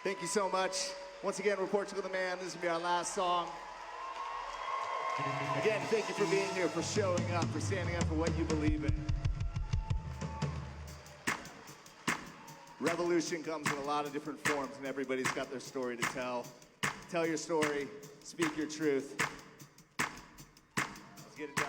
Thank you so much. Once again, we're Portugal the Man. This is going to be our last song. Again, thank you for being here, for showing up, for standing up for what you believe in. Revolution comes in a lot of different forms, and everybody's got their story to tell. Tell your story, speak your truth. Let's get it done.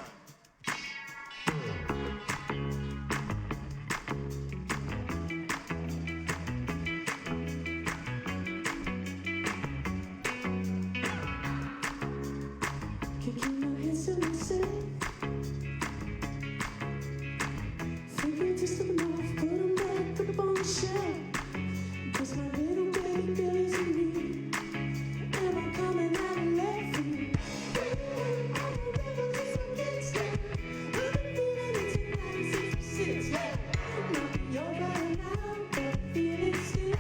Kicking my heels to myself. Thinking just enough, put them back up on the shelf. Cause my little baby girl is in me. Am I coming out of left field? I'm a rebel just a gangster. I've been feeling it tonight since we sit down. Not be over now, but I feel it still.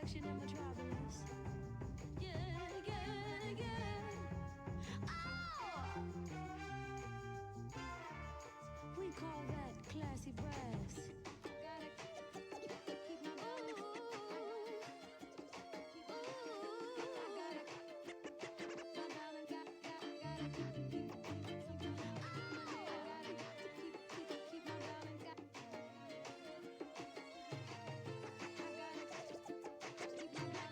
section in Metropolis. Yeah, yeah, yeah. Oh! We call that classy brass. Gotta keep my ballin'. Keep my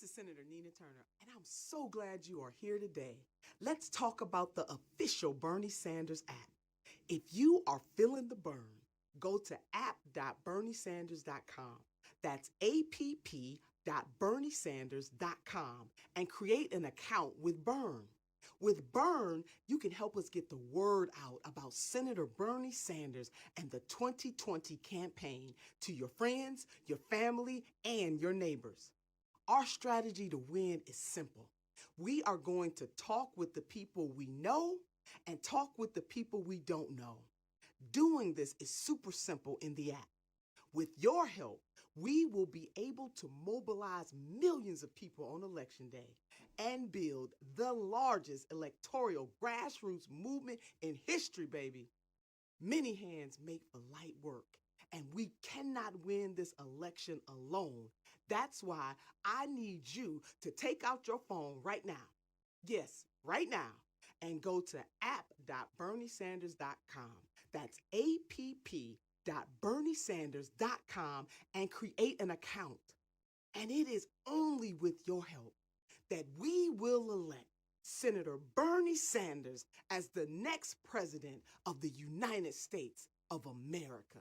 This is Senator Nina Turner, and I'm so glad you are here today. Let's talk about the official Bernie Sanders app. If you are feeling the burn, go to app.berniesanders.com. That's app.berniesanders.com and create an account with Burn. With Burn, you can help us get the word out about Senator Bernie Sanders and the 2020 campaign to your friends, your family, and your neighbors. Our strategy to win is simple. We are going to talk with the people we know and talk with the people we don't know. Doing this is super simple in the app. With your help, we will be able to mobilize millions of people on Election Day and build the largest electoral grassroots movement in history, baby. Many hands make for light work, and we cannot win this election alone. That's why I need you to take out your phone right now. Yes, right now. And go to app.berniesanders.com. That's app.berniesanders.com and create an account. And it is only with your help that we will elect Senator Bernie Sanders as the next president of the United States of America.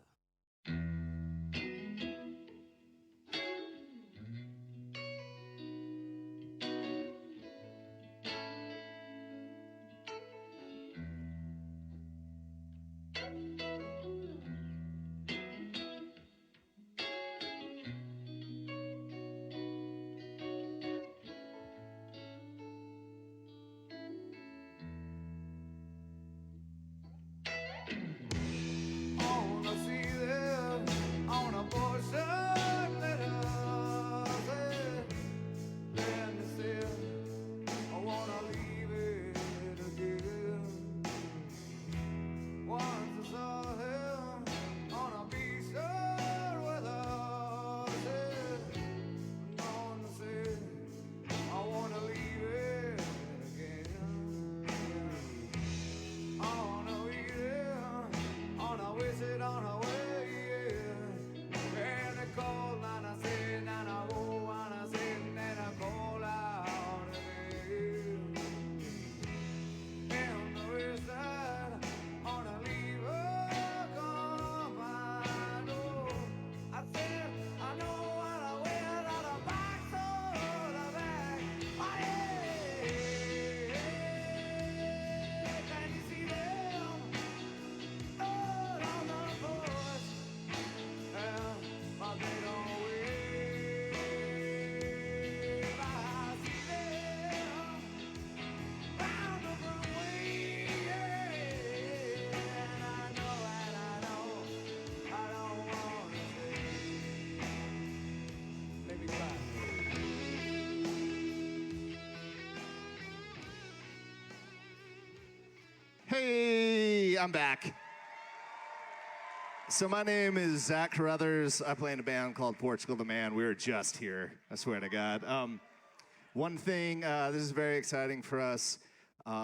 Hey, I'm back. So my name is Zach Carruthers. I play in a band called Portugal the Man. We were just here, I swear to God. One thing, this is very exciting for us.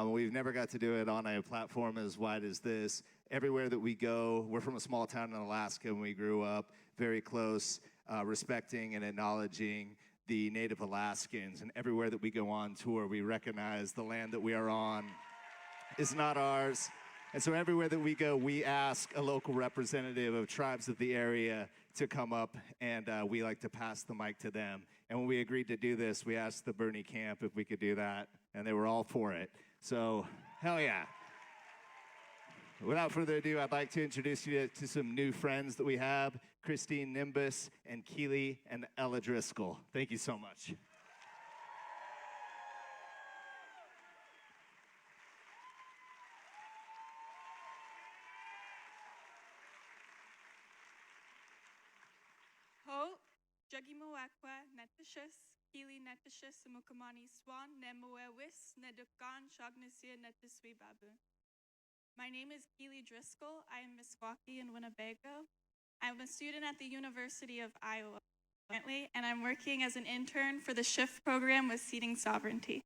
We've never got to do it on a platform as wide as this. Everywhere that we go, we're from a small town in Alaska, and we grew up very close, respecting and acknowledging the Native Alaskans. And everywhere that we go on tour, we recognize the land that we are on is not ours. And so everywhere that we go, we ask a local representative of tribes of the area to come up, and we like to pass the mic to them. And when we agreed to do this, we asked the Bernie camp if we could do that, and they were all for it. So, hell yeah. Without further ado, I'd like to introduce you to some new friends that we have, Christine Nimbus and Keely and Ella Driscoll. Thank you so much. Ho, Jagimawakwa, Netishus, Keely Netishus, Mukamani Swan, Nemawewis, Nedukan, Shagnasia, Netiswi Babu. My name is Keely Driscoll. I am Meskwaki in Winnebago. I'm a student at the University of Iowa currently, and I'm working as an intern for the SHIFT program with Seeding Sovereignty.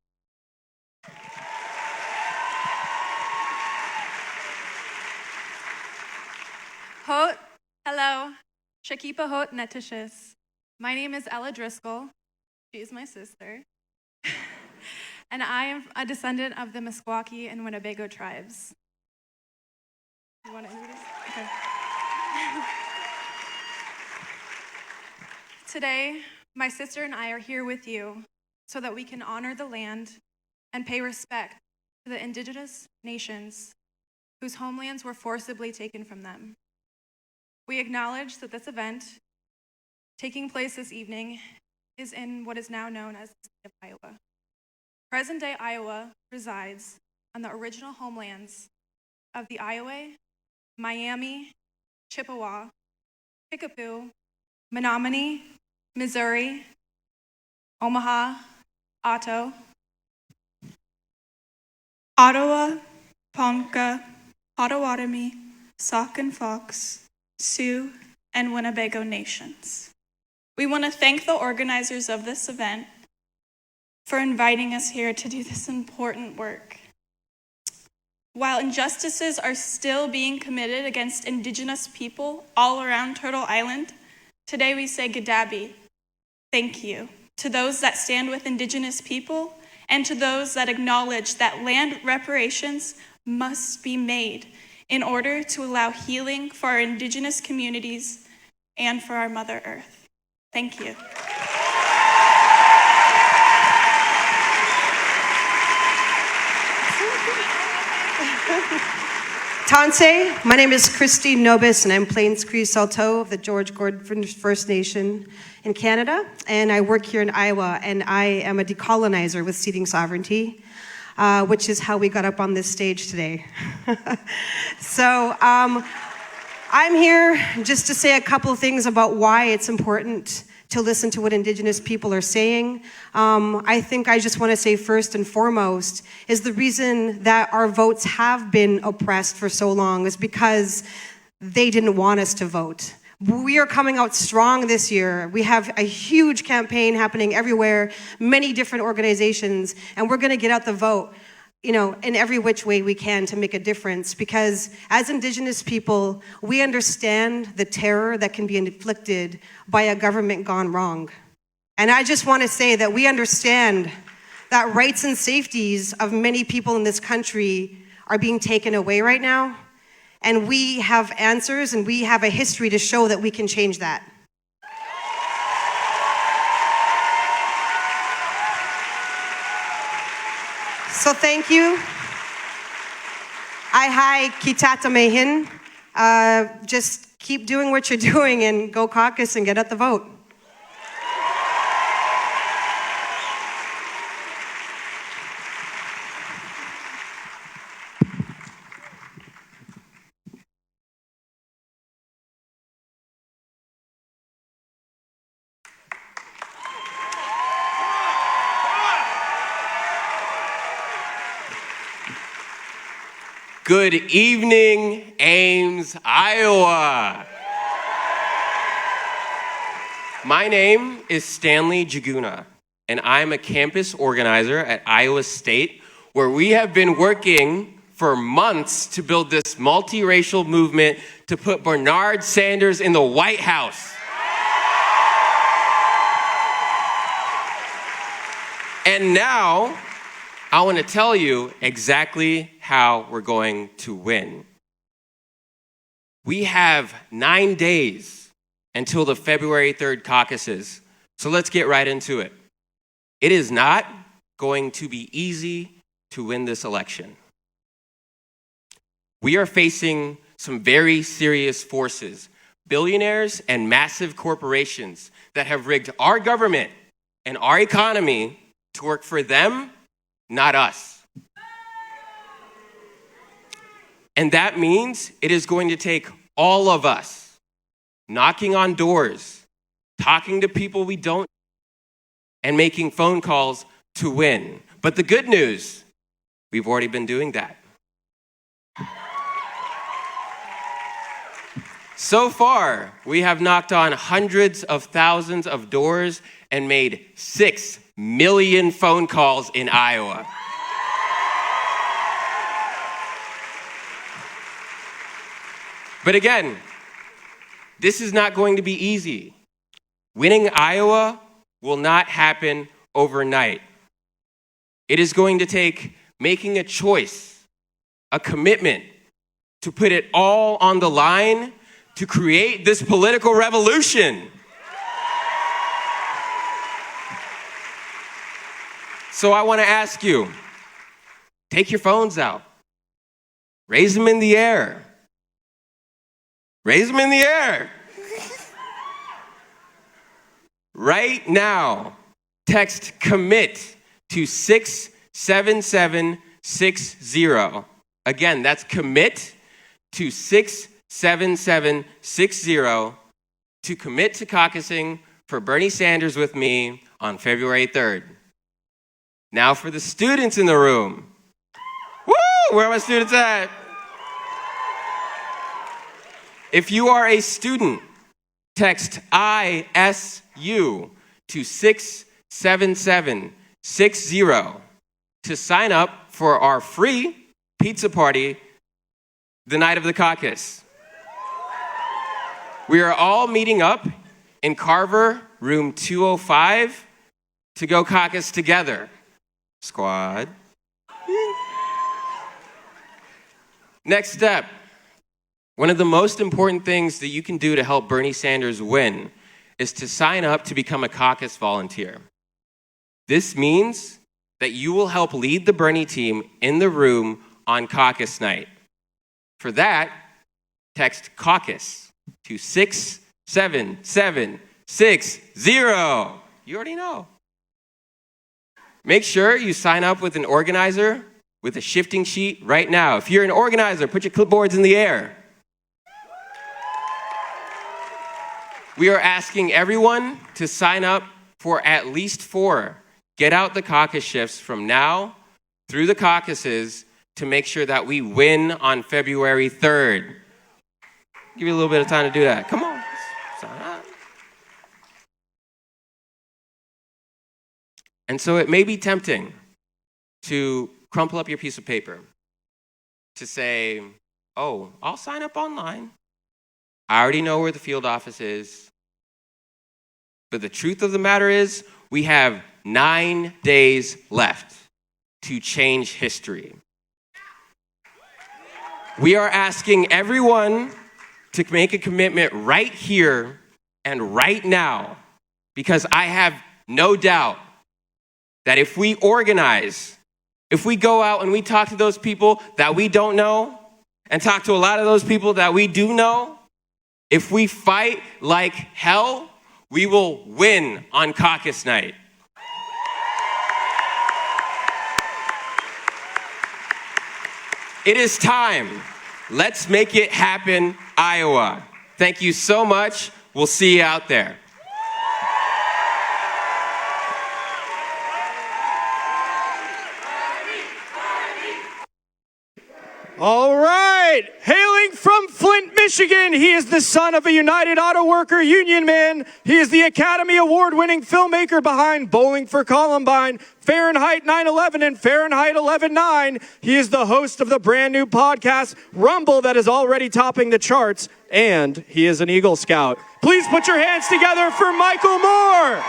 Hot, hello, Shakipa Hot Netishis. My name is Ella Driscoll. She is my sister. And I am a descendant of the Meskwaki and Winnebago tribes. You want to introduce? Okay. Today, my sister and I are here with you so that we can honor the land and pay respect to the indigenous nations whose homelands were forcibly taken from them. We acknowledge that this event, taking place this evening, is in what is now known as the state of Iowa. Present-day Iowa resides on the original homelands of the Iowa, Miami, Chippewa, Kickapoo, Menominee, Missouri, Omaha, Otto, Ottawa, Ponca, Potawatomi, Sauk and Fox, Sioux, and Winnebago nations. We want to thank the organizers of this event for inviting us here to do this important work. While injustices are still being committed against Indigenous people all around Turtle Island, today we say Gadabi, thank you, to those that stand with Indigenous people and to those that acknowledge that land reparations must be made in order to allow healing for our Indigenous communities and for our Mother Earth. Thank you. Tanse, my name is Christine Nobis, and I'm Plains Cree Saulteaux of the George Gordon First Nation in Canada, and I work here in Iowa, and I am a decolonizer with Seeding Sovereignty, which is how we got up on this stage today. So I'm here just to say a couple of things about why it's important to listen to what Indigenous people are saying. I think I just want to say first and foremost is the reason that our votes have been oppressed for so long is because they didn't want us to vote. We are coming out strong this year. We have a huge campaign happening everywhere, many different organizations, and we're going to get out the vote, you know, in every which way we can to make a difference, because as Indigenous people, we understand the terror that can be inflicted by a government gone wrong. And I just want to say that we understand that rights and safeties of many people in this country are being taken away right now, and we have answers and we have a history to show that we can change that. So thank you. Ai kitata mehin. Just keep doing what you're doing and go caucus and get at the vote. Good evening, Ames, Iowa. My name is Stanley Jaguna, and I'm a campus organizer at Iowa State, where we have been working for months to build this multiracial movement to put Bernard Sanders in the White House. And now, I want to tell you exactly how we're going to win. We have 9 days until the February 3rd caucuses, so let's get right into it. It is not going to be easy to win this election. We are facing some very serious forces, billionaires and massive corporations that have rigged our government and our economy to work for them, not us. And that means it is going to take all of us knocking on doors, talking to people we don't, and making phone calls to win. But the good news, we've already been doing that. So far, we have knocked on hundreds of thousands of doors and made 6 million phone calls in Iowa. But again, this is not going to be easy. Winning Iowa will not happen overnight. It is going to take making a choice, a commitment to put it all on the line to create this political revolution. So I want to ask you, take your phones out. Raise them in the air. Raise them in the air. Right now, text commit to 67760. Again, that's commit to 67760 to commit to caucusing for Bernie Sanders with me on February 3rd. Now for the students in the room. Woo! Where are my students at? If you are a student, text ISU to 67760 to sign up for our free pizza party the night of the caucus. We are all meeting up in Carver, room 205, to go caucus together. Squad. Next step. One of the most important things that you can do to help Bernie Sanders win is to sign up to become a caucus volunteer. This means that you will help lead the Bernie team in the room on caucus night. For that, text caucus to 67760. You already know. Make sure you sign up with an organizer with a shifting sheet right now. If you're an organizer, put your clipboards in the air. We are asking everyone to sign up for at least 4 Get Out the Caucus shifts from now through the caucuses to make sure that we win on February 3rd. Give you a little bit of time to do that. Come on, sign up. And so it may be tempting to crumple up your piece of paper, to say, oh, I'll sign up online. I already know where the field office is. But the truth of the matter is, we have 9 days left to change history. We are asking everyone to make a commitment right here and right now, because I have no doubt that if we organize, if we go out and we talk to those people that we don't know and talk to a lot of those people that we do know, if we fight like hell, we will win on caucus night. It is time. Let's make it happen, Iowa. Thank you so much. We'll see you out there. All right, hailing from Flint, Michigan, he is the son of a United Auto Worker union man. He is the Academy Award-winning filmmaker behind Bowling for Columbine, Fahrenheit 9/11, and Fahrenheit 11/9. He is the host of the brand new podcast, Rumble, that is already topping the charts, and he is an Eagle Scout. Please put your hands together for Michael Moore.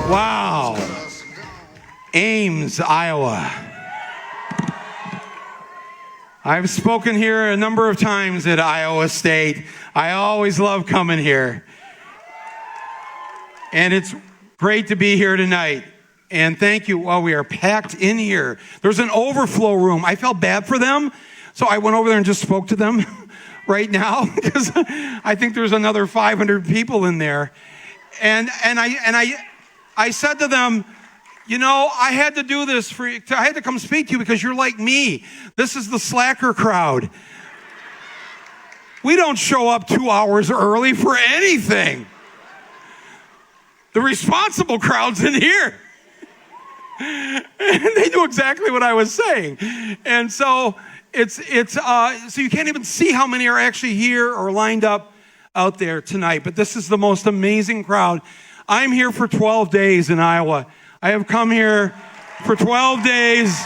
Wow. Ames, Iowa. I've spoken here a number of times at Iowa State. I always love coming here. And it's great to be here tonight. And thank you. Well, we are packed in here. There's an overflow room. I felt bad for them, so I went over there and just spoke to them right now because I think there's another 500 people in there. And I said to them, you know, I had to do this for you. I had to come speak to you because you're like me. This is the slacker crowd. We don't show up 2 hours early for anything. The responsible crowd's in here. They knew exactly what I was saying. And so so you can't even see how many are actually here or lined up out there tonight. But this is the most amazing crowd. I'm here for 12 days in Iowa. I have come here for 12 days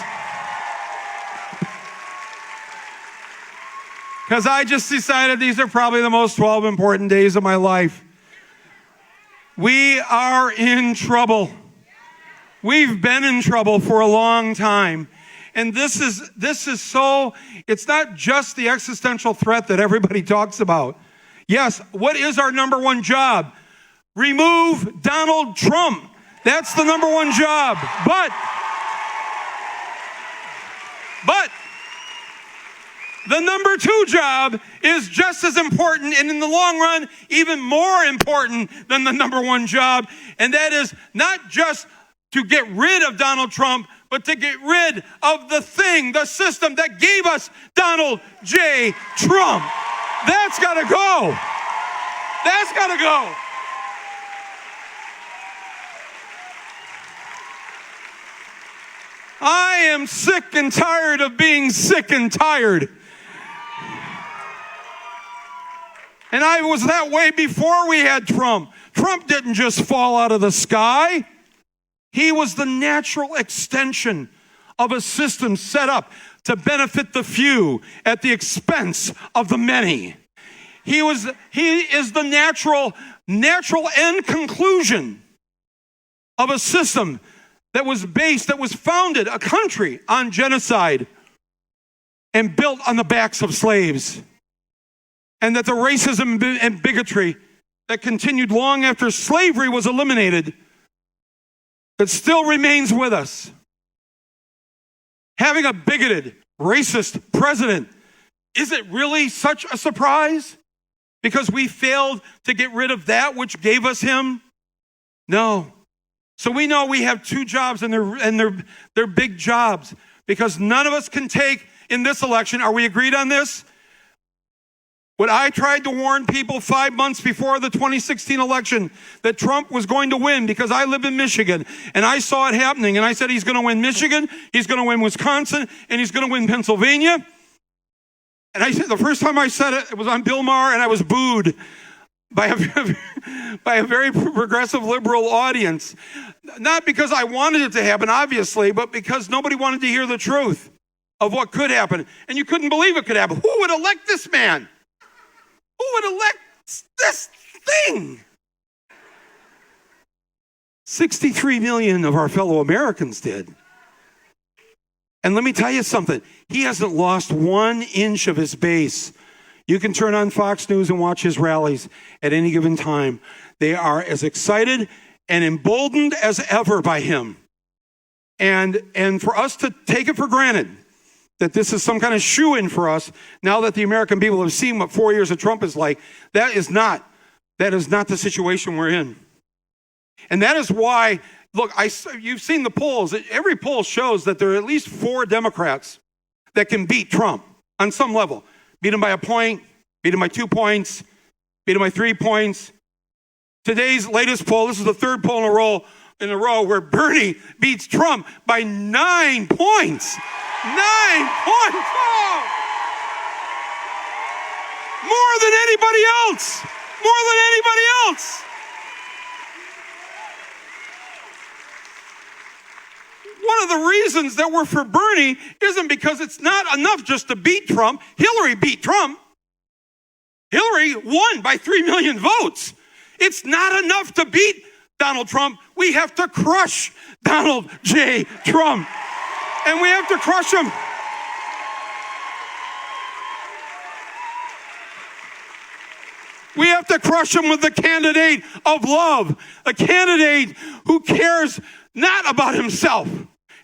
because I just decided these are probably the most 12 important days of my life. We are in trouble. We've been in trouble for a long time. And this is so, it's not just the existential threat that everybody talks about. Yes, what is our number one job? Remove Donald Trump. That's the number one job. But the number two job is just as important, and in the long run, even more important than the number one job. And that is not just to get rid of Donald Trump, but to get rid of the system that gave us Donald J. Trump. That's got to go. That's got to go. I am sick and tired of being sick and tired. And I was that way before we had Trump. Trump didn't just fall out of the sky. He was the natural extension of a system set up to benefit the few at the expense of the many. He is the natural end conclusion of a system that was founded, a country, on genocide and built on the backs of slaves. And that the racism and bigotry that continued long after slavery was eliminated, that still remains with us. Having a bigoted, racist president, is it really such a surprise? Because we failed to get rid of that which gave us him? No. So we know we have two jobs, and they're big jobs, because none of us can take in this election. Are we agreed on this? What I tried to warn people 5 months before the 2016 election, that Trump was going to win, because I live in Michigan and I saw it happening. And I said, he's going to win Michigan, he's going to win Wisconsin, and he's going to win Pennsylvania. And I said, the first time I said it, it was on Bill Maher, and I was booed by a very progressive liberal audience. Not because I wanted it to happen, obviously, but because nobody wanted to hear the truth of what could happen. And you couldn't believe it could happen. Who would elect this man? Who would elect this thing? 63 million of our fellow Americans did. And let me tell you something. He hasn't lost 1 inch of his base. You can turn on Fox News and watch his rallies at any given time. They are as excited and emboldened as ever by him. And for us to take it for granted that this is some kind of shoe-in for us, now that the American people have seen what 4 years of Trump is like, that is not the situation we're in. And that is why, look, you've seen the polls. Every poll shows that there are at least 4 Democrats that can beat Trump on some level. Beat him by a point, beat him by 2 points, beat him by 3 points. Today's latest poll, this is the third poll in a row where Bernie beats Trump by 9 points. 9 points! Oh! More than anybody else! More than anybody else! One of the reasons that we're for Bernie isn't because it's not enough just to beat Trump. Hillary beat Trump. Hillary won by 3 million votes. It's not enough to beat Donald Trump. We have to crush Donald J. Trump. And we have to crush him. We have to crush him with the candidate of love, a candidate who cares not about himself,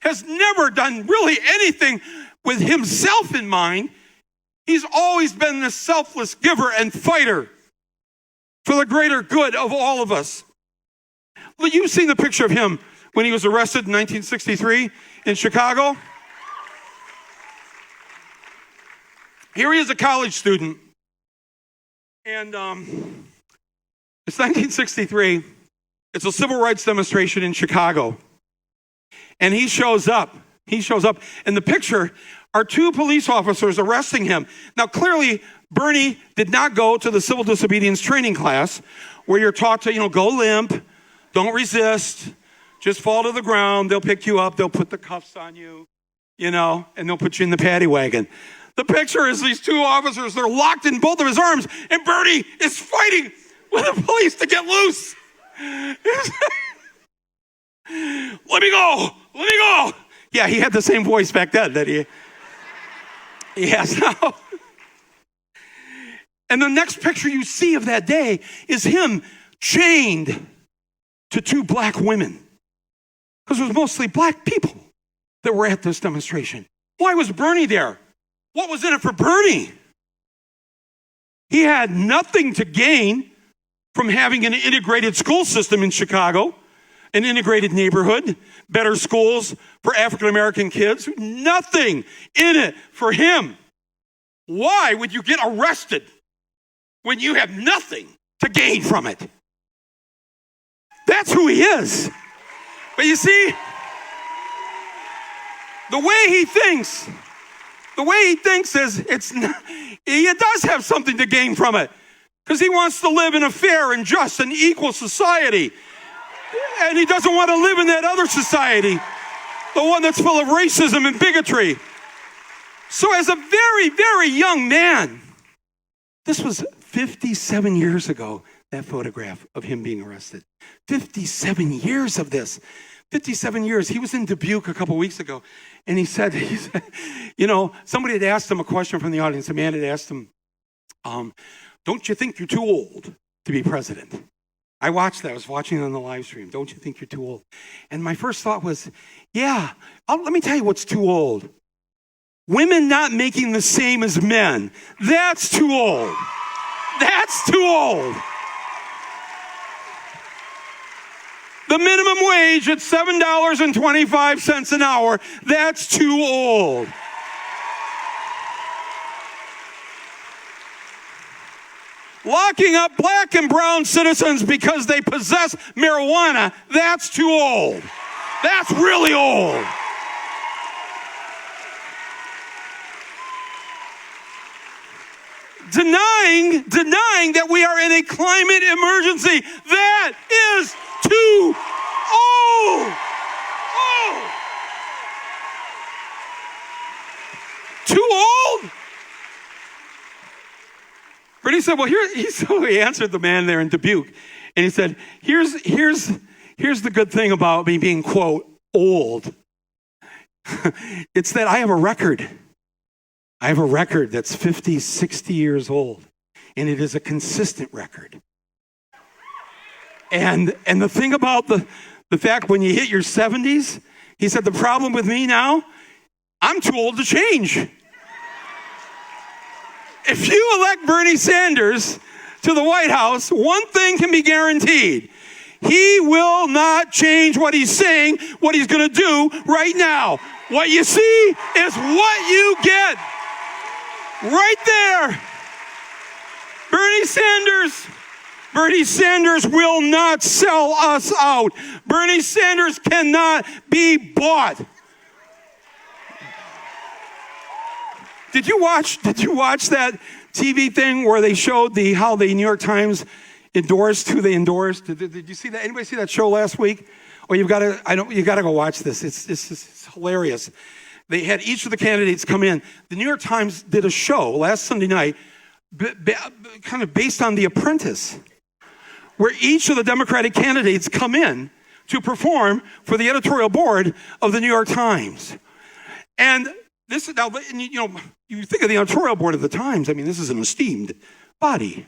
has never done really anything with himself in mind. He's always been the selfless giver and fighter for the greater good of all of us. Well, you've seen the picture of him when he was arrested in 1963 in Chicago. Here he is, a college student. And it's 1963. It's a civil rights demonstration in Chicago. And he shows up. He shows up. In the picture are two police officers arresting him. Now, clearly, Bernie did not go to the civil disobedience training class where you're taught to, go limp, don't resist, just fall to the ground. They'll pick you up. They'll put the cuffs on you, and they'll put you in the paddy wagon. The picture is these two officers. They're locked in both of his arms, and Bernie is fighting with the police to get loose. Let me go. Let me go. Yeah, he had the same voice back then that he has now. And the next picture you see of that day is him chained to two black women. Because it was mostly black people that were at this demonstration. Why was Bernie there? What was in it for Bernie? He had nothing to gain from having an integrated school system in Chicago, an integrated neighborhood, better schools for African American kids. Nothing in it for him. Why would you get arrested when you have nothing to gain from it? That's who he is. But you see, the way he thinks is he does have something to gain from it, because he wants to live in a fair and just and equal society. And he doesn't want to live in that other society, the one that's full of racism and bigotry. So as a very, very young man, this was 57 years ago, that photograph of him being arrested. 57 years of this. 57 years. He was in Dubuque a couple weeks ago, and he said, somebody had asked him a question from the audience. A man had asked him, don't you think you're too old to be president? I watched that. I was watching it on the live stream. Don't you think you're too old? And my first thought was, yeah, let me tell you what's too old. Women not making the same as men. That's too old. That's too old. The minimum wage at $7.25 an hour, that's too old. Locking up black and brown citizens because they possess marijuana, that's too old. That's really old. Denying that we are in a climate emergency, that is too old. Too old? Bernie said, well, he answered the man there in Dubuque, and he said, here's the good thing about me being, quote, old. It's that I have a record. I have a record that's 50, 60 years old, and it is a consistent record. And the thing about the fact when you hit your 70s, he said, the problem with me now, I'm too old to change. If you elect Bernie Sanders to the White House, one thing can be guaranteed. He will not change what he's saying, what he's going to do right now. What you see is what you get. Right there. Bernie Sanders will not sell us out. Bernie Sanders cannot be bought. Did you watch that TV thing where they showed how the New York Times endorsed who they endorsed? Did you see that? Anybody see that show last week? Oh, you got to go watch this. It's hilarious. They had each of the candidates come in. The New York Times did a show last Sunday night, kind of based on The Apprentice, where each of the Democratic candidates come in to perform for the editorial board of the New York Times. And this is now, you think of the editorial board of the Times. I mean, this is an esteemed body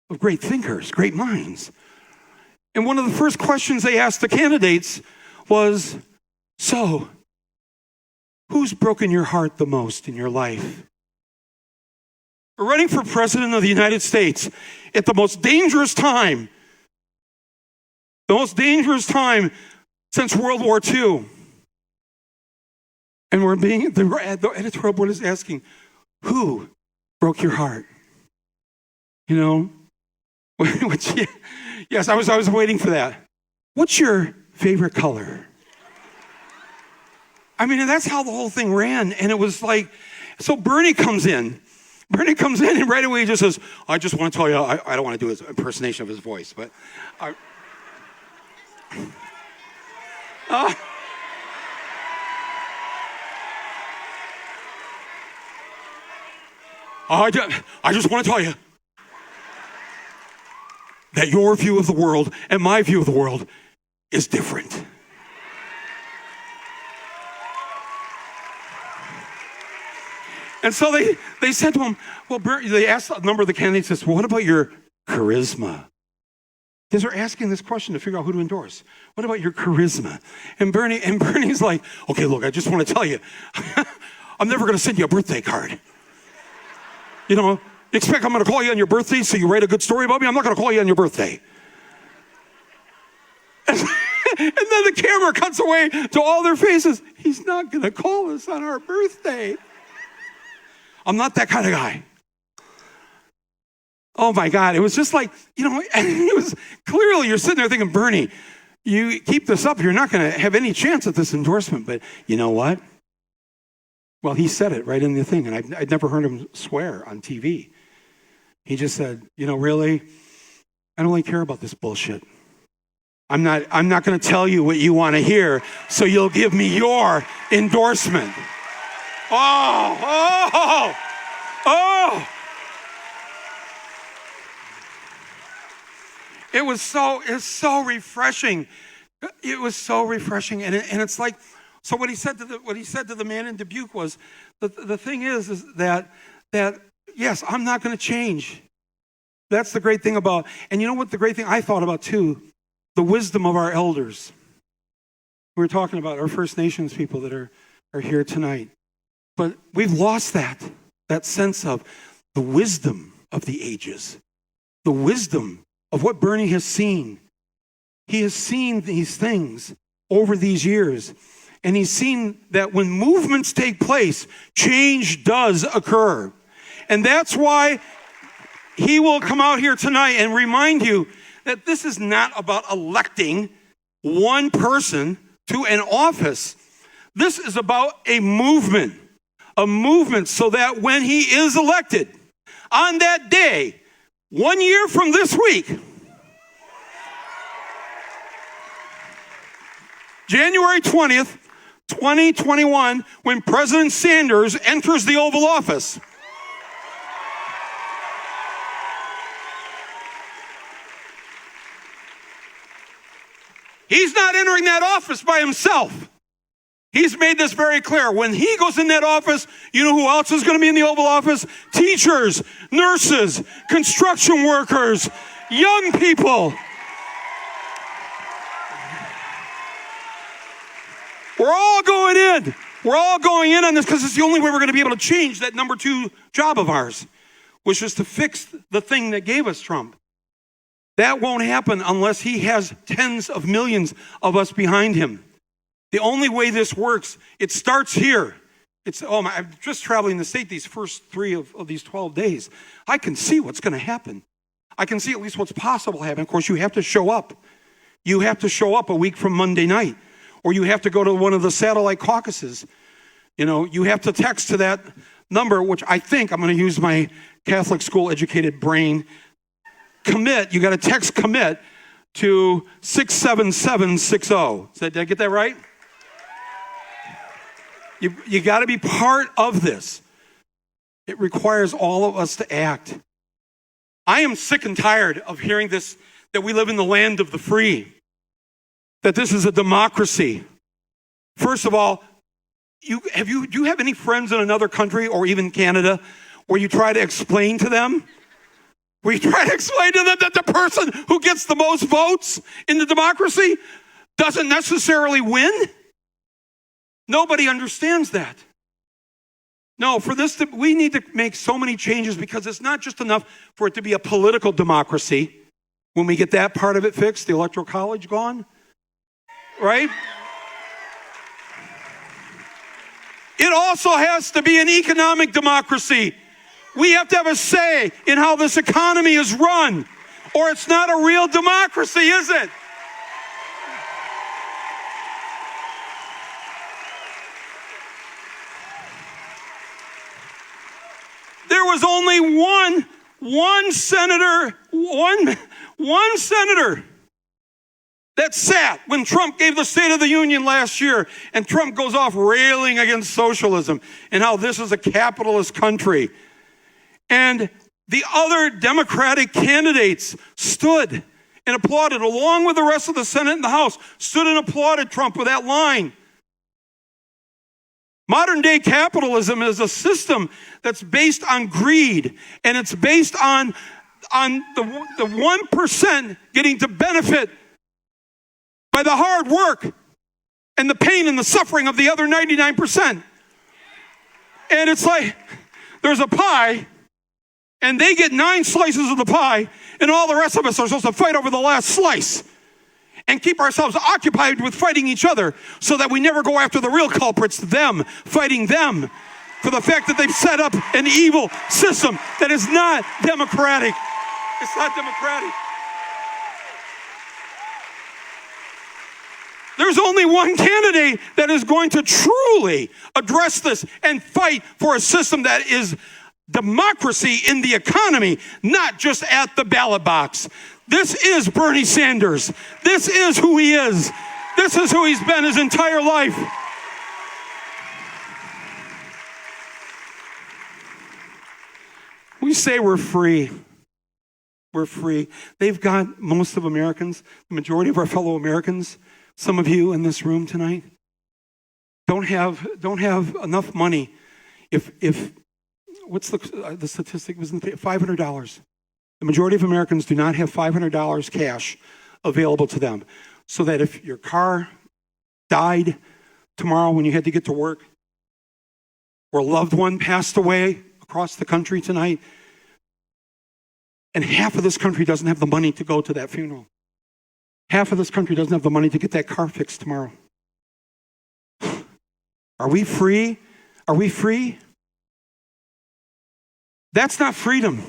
of great thinkers, great minds. And one of the first questions they asked the candidates was, so, who's broken your heart the most in your life? We're running for president of the United States at the most dangerous time since World War II. And the editorial board is asking, who broke your heart? Yes, I was waiting for that. What's your favorite color? I mean, and that's how the whole thing ran. And it was like, so Bernie comes in. Bernie comes in and right away he just says, I just want to tell you, I don't want to do his impersonation of his voice, but I just want to tell you that your view of the world and my view of the world is different. And so they said to him, well, they asked a number of the candidates this, well, what about your charisma? Because they're asking this question to figure out who to endorse. What about your charisma? And Bernie's like, okay, look, I just want to tell you, I'm never going to send you a birthday card. You know, you expect I'm going to call you on your birthday so you write a good story about me? I'm not going to call you on your birthday. And then the camera cuts away to all their faces. He's not going to call us on our birthday. I'm not that kind of guy. Oh my God, it was just like, you know, and it was clearly you're sitting there thinking, Bernie, you keep this up, you're not going to have any chance at this endorsement. But you know what? Well, he said it right in the thing, and I'd never heard him swear on TV. He just said, you know, really, I don't really care about this bullshit. I'm not going to tell you what you want to hear, so you'll give me your endorsement. Oh. It was so refreshing. It was so refreshing, and it's like, so what he said to the man in Dubuque was, the thing is that yes, I'm not going to change. That's the great thing about, and you know what the great thing I thought about too, the wisdom of our elders. We were talking about our First Nations people that are here tonight. But we've lost that sense of the wisdom of the ages, the wisdom of what Bernie has seen. He has seen these things over these years, and he's seen that when movements take place, change does occur. And that's why he will come out here tonight and remind you that this is not about electing one person to an office. This is about a movement so that when he is elected, on that day, 1 year from this week, January 20th, 2021, when President Sanders enters the Oval Office, he's not entering that office by himself. He's made this very clear. When he goes in that office, you know who else is going to be in the Oval Office? Teachers, nurses, construction workers, young people. We're all going in. We're all going in on this because it's the only way we're going to be able to change that number 2 job of ours, which is to fix the thing that gave us Trump. That won't happen unless he has tens of millions of us behind him. The only way this works, it starts here. I'm just traveling the state these first 3 of these 12 days. I can see what's going to happen. I can see at least what's possible to happen. Of course, you have to show up. You have to show up a week from Monday night, or you have to go to one of the satellite caucuses. You know, you have to text to that number, which I think I'm going to use my Catholic school educated brain. Commit. You got to text commit to 67760. Did I get that right? You got to be part of this. It requires all of us to act. I am sick and tired of hearing this, that we live in the land of the free, that this is a democracy. First of all, do you have any friends in another country or even Canada where you try to explain to them? Where you try to explain to them that the person who gets the most votes in the democracy doesn't necessarily win? Nobody understands that. No, we need to make so many changes because it's not just enough for it to be a political democracy. When we get that part of it fixed, the Electoral College gone, right? It also has to be an economic democracy. We have to have a say in how this economy is run, or it's not a real democracy, is it? There was only one senator that sat when Trump gave the State of the Union last year, and Trump goes off railing against socialism and how this is a capitalist country. And the other Democratic candidates stood and applauded, along with the rest of the Senate and the House, stood and applauded Trump with that line. Modern day capitalism is a system that's based on greed, and it's based on the 1% getting to benefit by the hard work and the pain and the suffering of the other 99%. And it's like there's a pie, and they get 9 slices of the pie, and all the rest of us are supposed to fight over the last slice and keep ourselves occupied with fighting each other so that we never go after the real culprits, them, fighting them for the fact that they've set up an evil system that is not democratic. It's not democratic. There's only one candidate that is going to truly address this and fight for a system that is democracy in the economy, not just at the ballot box. This is Bernie Sanders. This is who he is. This is who he's been his entire life. We say we're free. We're free. They've got most of Americans, the majority of our fellow Americans, some of you in this room tonight, don't have enough money. If what's the statistic? Was $500. The majority of Americans do not have $500 cash available to them, so that if your car died tomorrow when you had to get to work, or a loved one passed away across the country tonight, and half of this country doesn't have the money to go to that funeral. Half of this country doesn't have the money to get that car fixed tomorrow. Are we free? Are we free? That's not freedom.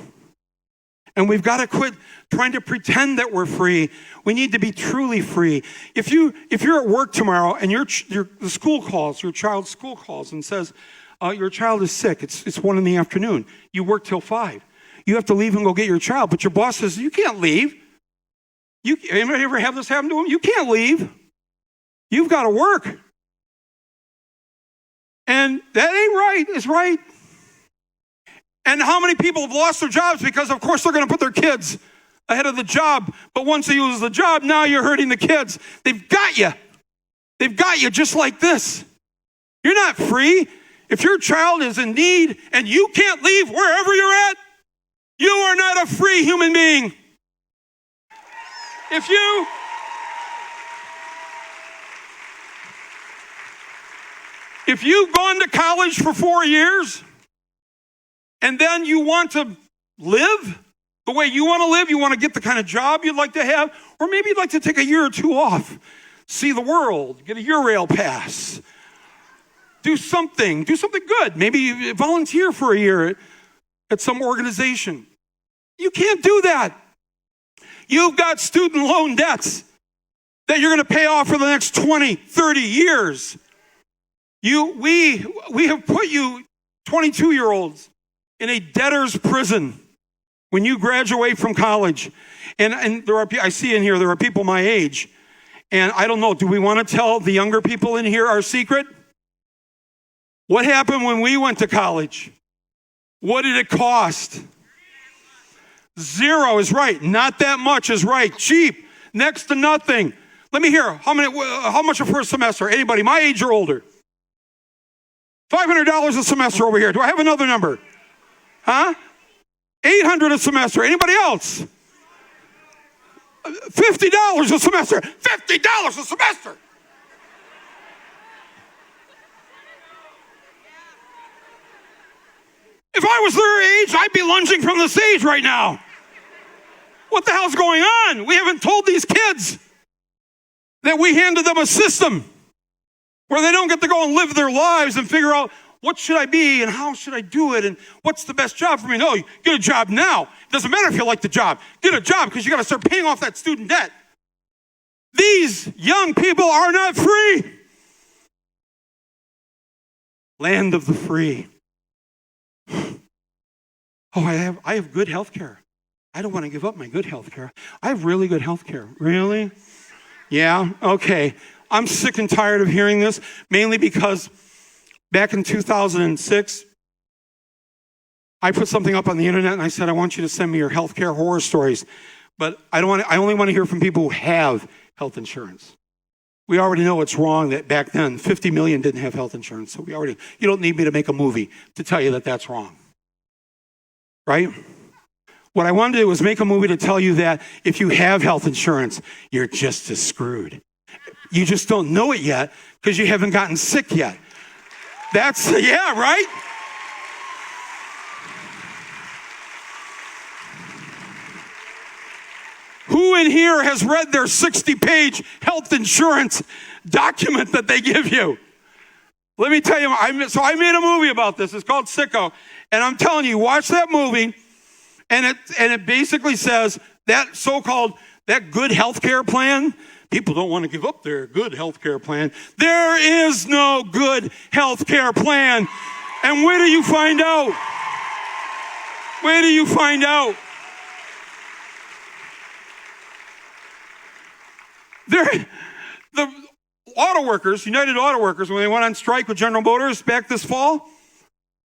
And we've got to quit trying to pretend that we're free. We need to be truly free. If you're at work tomorrow and the school calls, your child's school calls and says, your child is sick, it's 1 PM. You work till 5. You have to leave and go get your child, but your boss says, you can't leave. Anybody ever have this happen to them? You can't leave. You've got to work. And that ain't right. It's right. And how many people have lost their jobs because, of course, they're going to put their kids ahead of the job. But once they lose the job, now you're hurting the kids. They've got you. They've got you just like this. You're not free. If your child is in need and you can't leave wherever you're at, you are not a free human being. If you've gone to college for 4 years and then you want to live the way you want to live, you want to get the kind of job you'd like to have, or maybe you'd like to take a year or 2 off, see the world, get a Eurail pass, do something good, maybe volunteer for a year at some organization. You can't do that. You've got student loan debts that you're going to pay off for the next 20, 30 years. We have put you 22-year-olds in a debtor's prison when you graduate from college. And I see in here, there are people my age. And I don't know, do we want to tell the younger people in here our secret? What happened when we went to college? What did it cost? 0 is right. Not that much is right. Cheap. Next to nothing. Let me hear. How much for a semester? Anybody my age or older? $500 a semester over here. Do I have another number? Huh? $800 a semester. Anybody else? $50 a semester. $50 a semester. If I was their age, I'd be lunging from the stage right now. What the hell's going on? We haven't told these kids that we handed them a system where they don't get to go and live their lives and figure out what should I be and how should I do it and what's the best job for me. No, get a job now. It doesn't matter if you like the job. Get a job because you got to start paying off that student debt. These young people are not free. Land of the free. Oh, I have good health care. I don't want to give up my good health care. I have really good health care. Really? Yeah? Okay. I'm sick and tired of hearing this, mainly because back in 2006, I put something up on the internet and I said, I want you to send me your healthcare horror stories. But I only want to hear from people who have health insurance. We already know it's wrong that back then 50 million didn't have health insurance. So you don't need me to make a movie to tell you that that's wrong. Right? What I wanted to do was make a movie to tell you that if you have health insurance, you're just as screwed. You just don't know it yet because you haven't gotten sick yet. Yeah, right? Who in here has read their 60-page health insurance document that they give you? Let me tell you, I made a movie about this. It's called Sicko. And I'm telling you, watch that movie, and it basically says that so-called, that good health care plan, people don't want to give up their good health care plan. There is no good health care plan. And where do you find out? Where do you find out? The auto workers, United Auto Workers, when they went on strike with General Motors back this fall,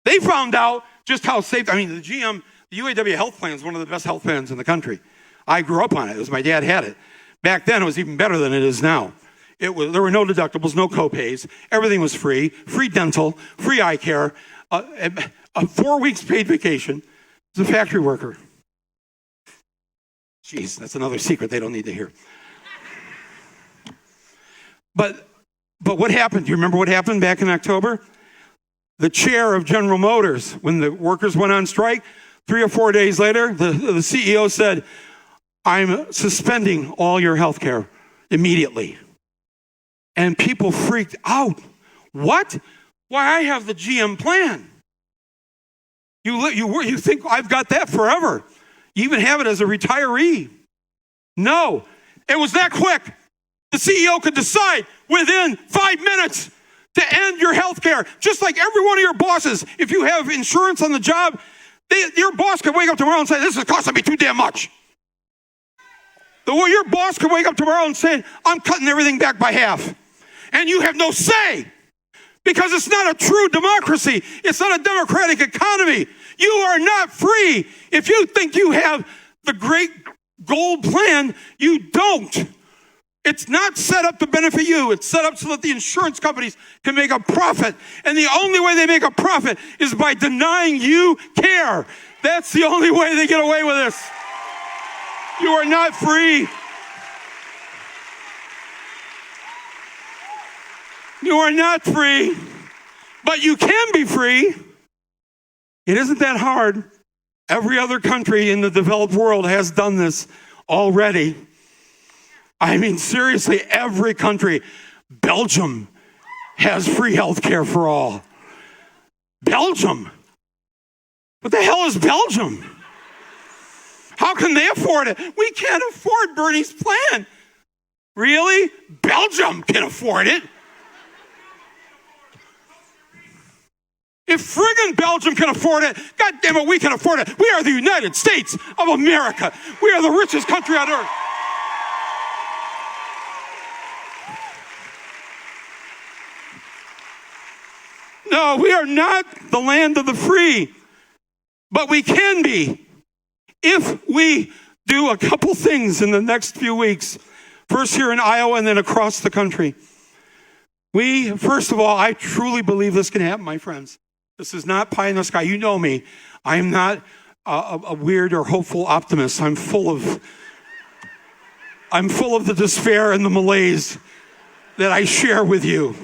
they found out just how safe, the GM, the UAW health plan is one of the best health plans in the country. I grew up on it. My dad had it. Back then, it was even better than it is now. There were no deductibles, no co-pays. Everything was free dental, free eye care, 4 weeks paid vacation as a factory worker. Jeez, that's another secret they don't need to hear. But what happened? Do you remember what happened back in October? The chair of General Motors, when the workers went on strike, 3 or 4 days later, the CEO said, I'm suspending all your health care immediately. And people freaked out. What? Why, I have the GM plan. You think I've got that forever. You even have it as a retiree. No, it was that quick. The CEO could decide within 5 minutes to end your health care. Just like every one of your bosses, if you have insurance on the job, your boss could wake up tomorrow and say, this is costing me too damn much. Your boss could wake up tomorrow and say, I'm cutting everything back by half. And you have no say because it's not a true democracy. It's not a democratic economy. You are not free. If you think you have the great gold plan, you don't. It's not set up to benefit you. It's set up so that the insurance companies can make a profit. And the only way they make a profit is by denying you care. That's the only way they get away with this. You are not free. You are not free. But you can be free. It isn't that hard. Every other country in the developed world has done this already. Seriously, every country. Belgium has free health care for all. Belgium? What the hell is Belgium? How can they afford it? We can't afford Bernie's plan. Really? Belgium can afford it. If friggin' Belgium can afford it, God damn it, we can afford it. We are the United States of America. We are the richest country on earth. No, we are not the land of the free, but we can be if we do a couple things in the next few weeks. First here in Iowa and then across the country. First of all, I truly believe this can happen, my friends. This is not pie in the sky. You know me. I am not a weird or hopeful optimist. I'm full of the despair and the malaise that I share with you.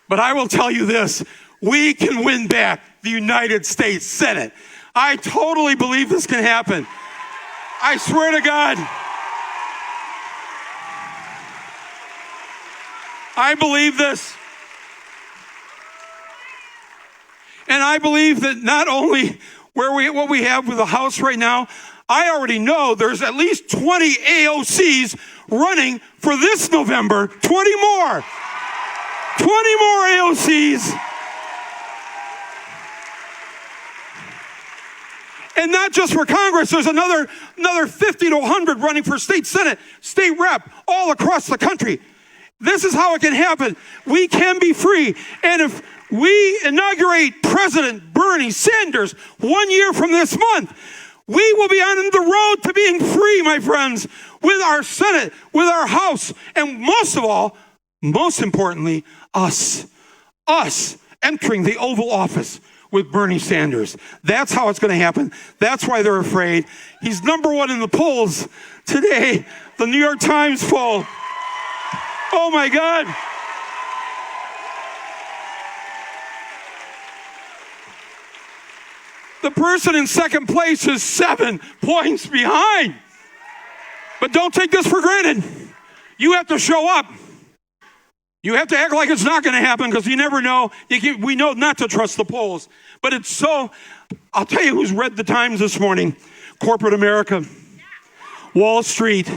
But I will tell you this, we can win back the United States Senate. I totally believe this can happen. I swear to God. I believe this. And I believe that not only what we have with the House right now, I already know there's at least 20 AOCs running for this November, 20 more. 20 more AOCs. And not just for Congress, there's another 50 to 100 running for state senate, state rep, all across the country. This is how it can happen. We can be free. And if we inaugurate President Bernie Sanders 1 year from this month, we will be on the road to being free, my friends, with our Senate, with our House, and most of all, most importantly, us entering the Oval Office with Bernie Sanders. That's how it's going to happen. That's why they're afraid. He's number one in the polls today. The New York Times poll. Oh my God. The person in second place is 7 points behind. But don't take this for granted. You have to show up. You have to act like it's not going to happen because you never know. We know not to trust the polls. But it's so, I'll tell you who's read the Times this morning. Corporate America, Wall Street,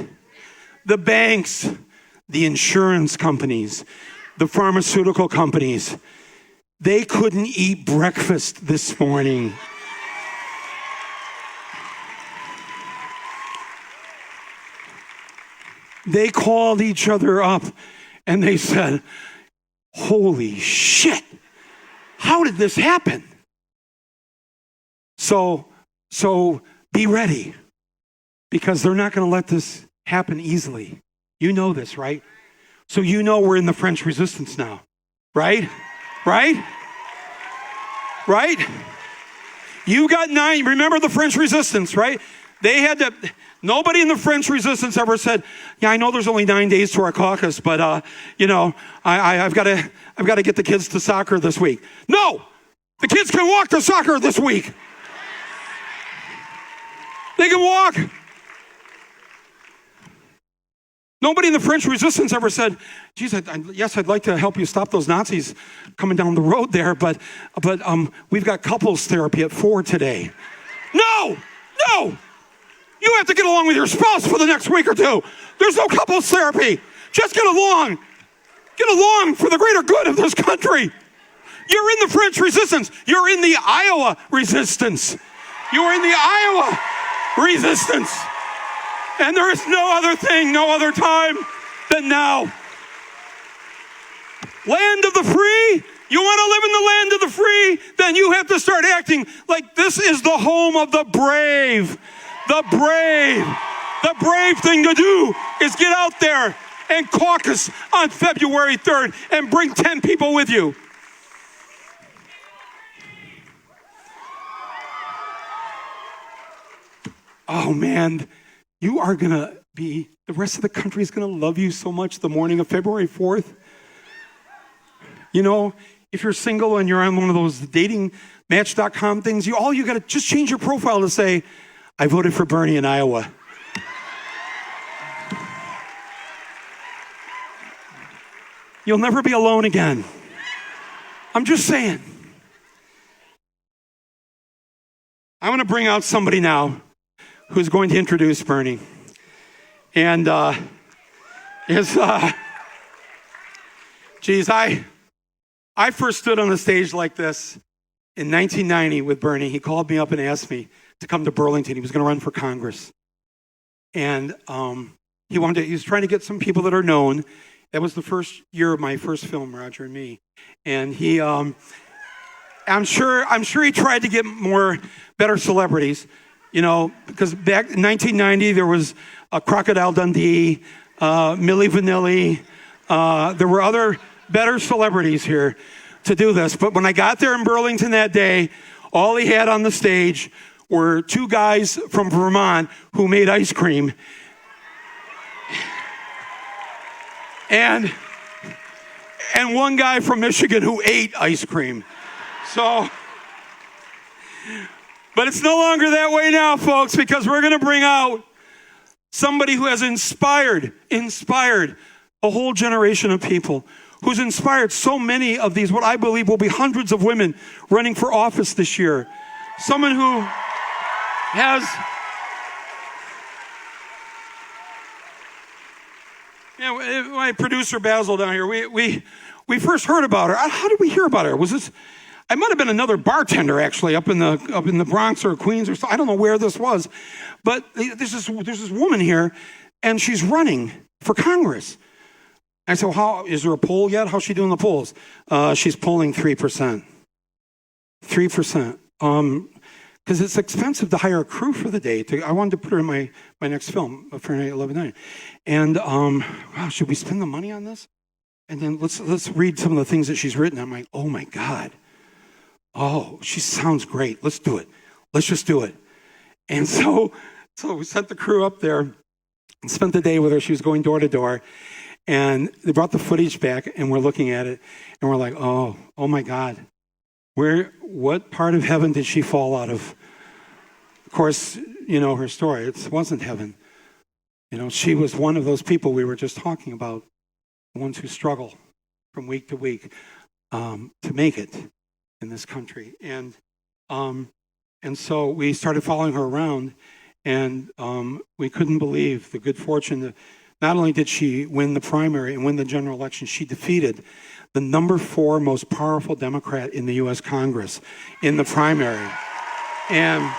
the banks, the insurance companies, the pharmaceutical companies. They couldn't eat breakfast this morning. They called each other up and they said, holy shit, how did this happen? So be ready, because they're not going to let this happen easily. You know this, right? So you know we're in the French Resistance now, right? Right? Right? You got 9, remember the French Resistance, right? They had to, nobody in the French Resistance ever said, yeah, I know there's only 9 days to our caucus, but, I've got to get the kids to soccer this week. No, the kids can walk to soccer this week. They can walk. Nobody in the French Resistance ever said, geez, yes, I'd like to help you stop those Nazis coming down the road there, but we've got couples therapy at 4 today. No. You have to get along with your spouse for the next week or two. There's no couples therapy. Just get along. Get along for the greater good of this country. You're in the French Resistance. You're in the Iowa Resistance. You're in the Iowa Resistance. And there is no other thing, no other time than now. Land of the free? You want to live in the land of the free? Then you have to start acting like this is the home of the brave. The brave. The brave thing to do is get out there and caucus on February 3rd and bring 10 people with you. Oh man, you are going to be, the rest of the country is going to love you so much the morning of February 4th. You know, if you're single and you're on one of those dating match.com things, all you got to just change your profile to say, I voted for Bernie in Iowa. You'll never be alone again. I'm just saying. I'm going to bring out somebody now who's going to introduce Bernie. And I first stood on a stage like this in 1990 with Bernie. He called me up and asked me to come to Burlington. He was going to run for Congress. And he was trying to get some people that are known. That was the first year of my first film, Roger and Me. And he, I'm sure he tried to get better celebrities, because back in 1990, there was Crocodile Dundee, Milli Vanilli. There were other better celebrities here to do this. But when I got there in Burlington that day, all he had on the stage were 2 guys from Vermont who made ice cream. And 1 guy from Michigan who ate ice cream. So, but it's no longer that way now, folks, because we're going to bring out somebody who has inspired a whole generation of people, who's inspired so many of these, what I believe will be hundreds of women running for office this year. Someone who has... my producer Basil down here, we first heard about her. How did we hear about her? I might have been another bartender actually up in the Bronx or Queens or so. I don't know where this was, but there's this woman here, and she's running for Congress. I said, well, how is there a poll yet? How's she doing the polls? She's polling 3%. 3%. Because it's expensive to hire a crew for the day. I wanted to put her in my next film, Fahrenheit 11/9. And wow, should we spend the money on this? And then let's read some of the things that she's written. I'm like, oh my God. Oh, she sounds great. Let's do it. Let's just do it. And so we sent the crew up there and spent the day with her. She was going door to door. And they brought the footage back, and we're looking at it, and we're like, oh my God. What part of heaven did she fall out of? Of course, you know her story. It wasn't heaven. You know, she was one of those people we were just talking about, the ones who struggle from week to week to make it in this country. And so we started following her around, and we couldn't believe the good fortune that not only did she win the primary and win the general election, she defeated the number 4 most powerful Democrat in the U.S. Congress in the primary. And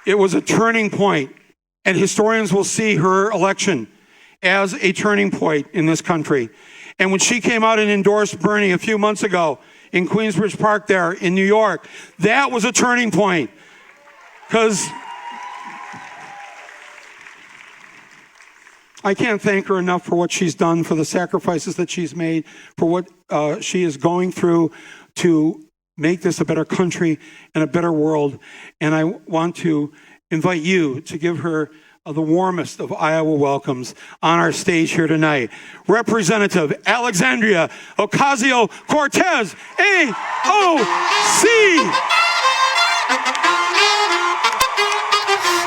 it was a turning point, and historians will see her election as a turning point in this country. And when she came out and endorsed Bernie a few months ago in Queensbridge Park there in New York, that was a turning point. Because I can't thank her enough for what she's done, for the sacrifices that she's made, for what she is going through to make this a better country and a better world. And I want to invite you to give her the warmest of Iowa welcomes on our stage here tonight. Representative Alexandria Ocasio-Cortez, AOC.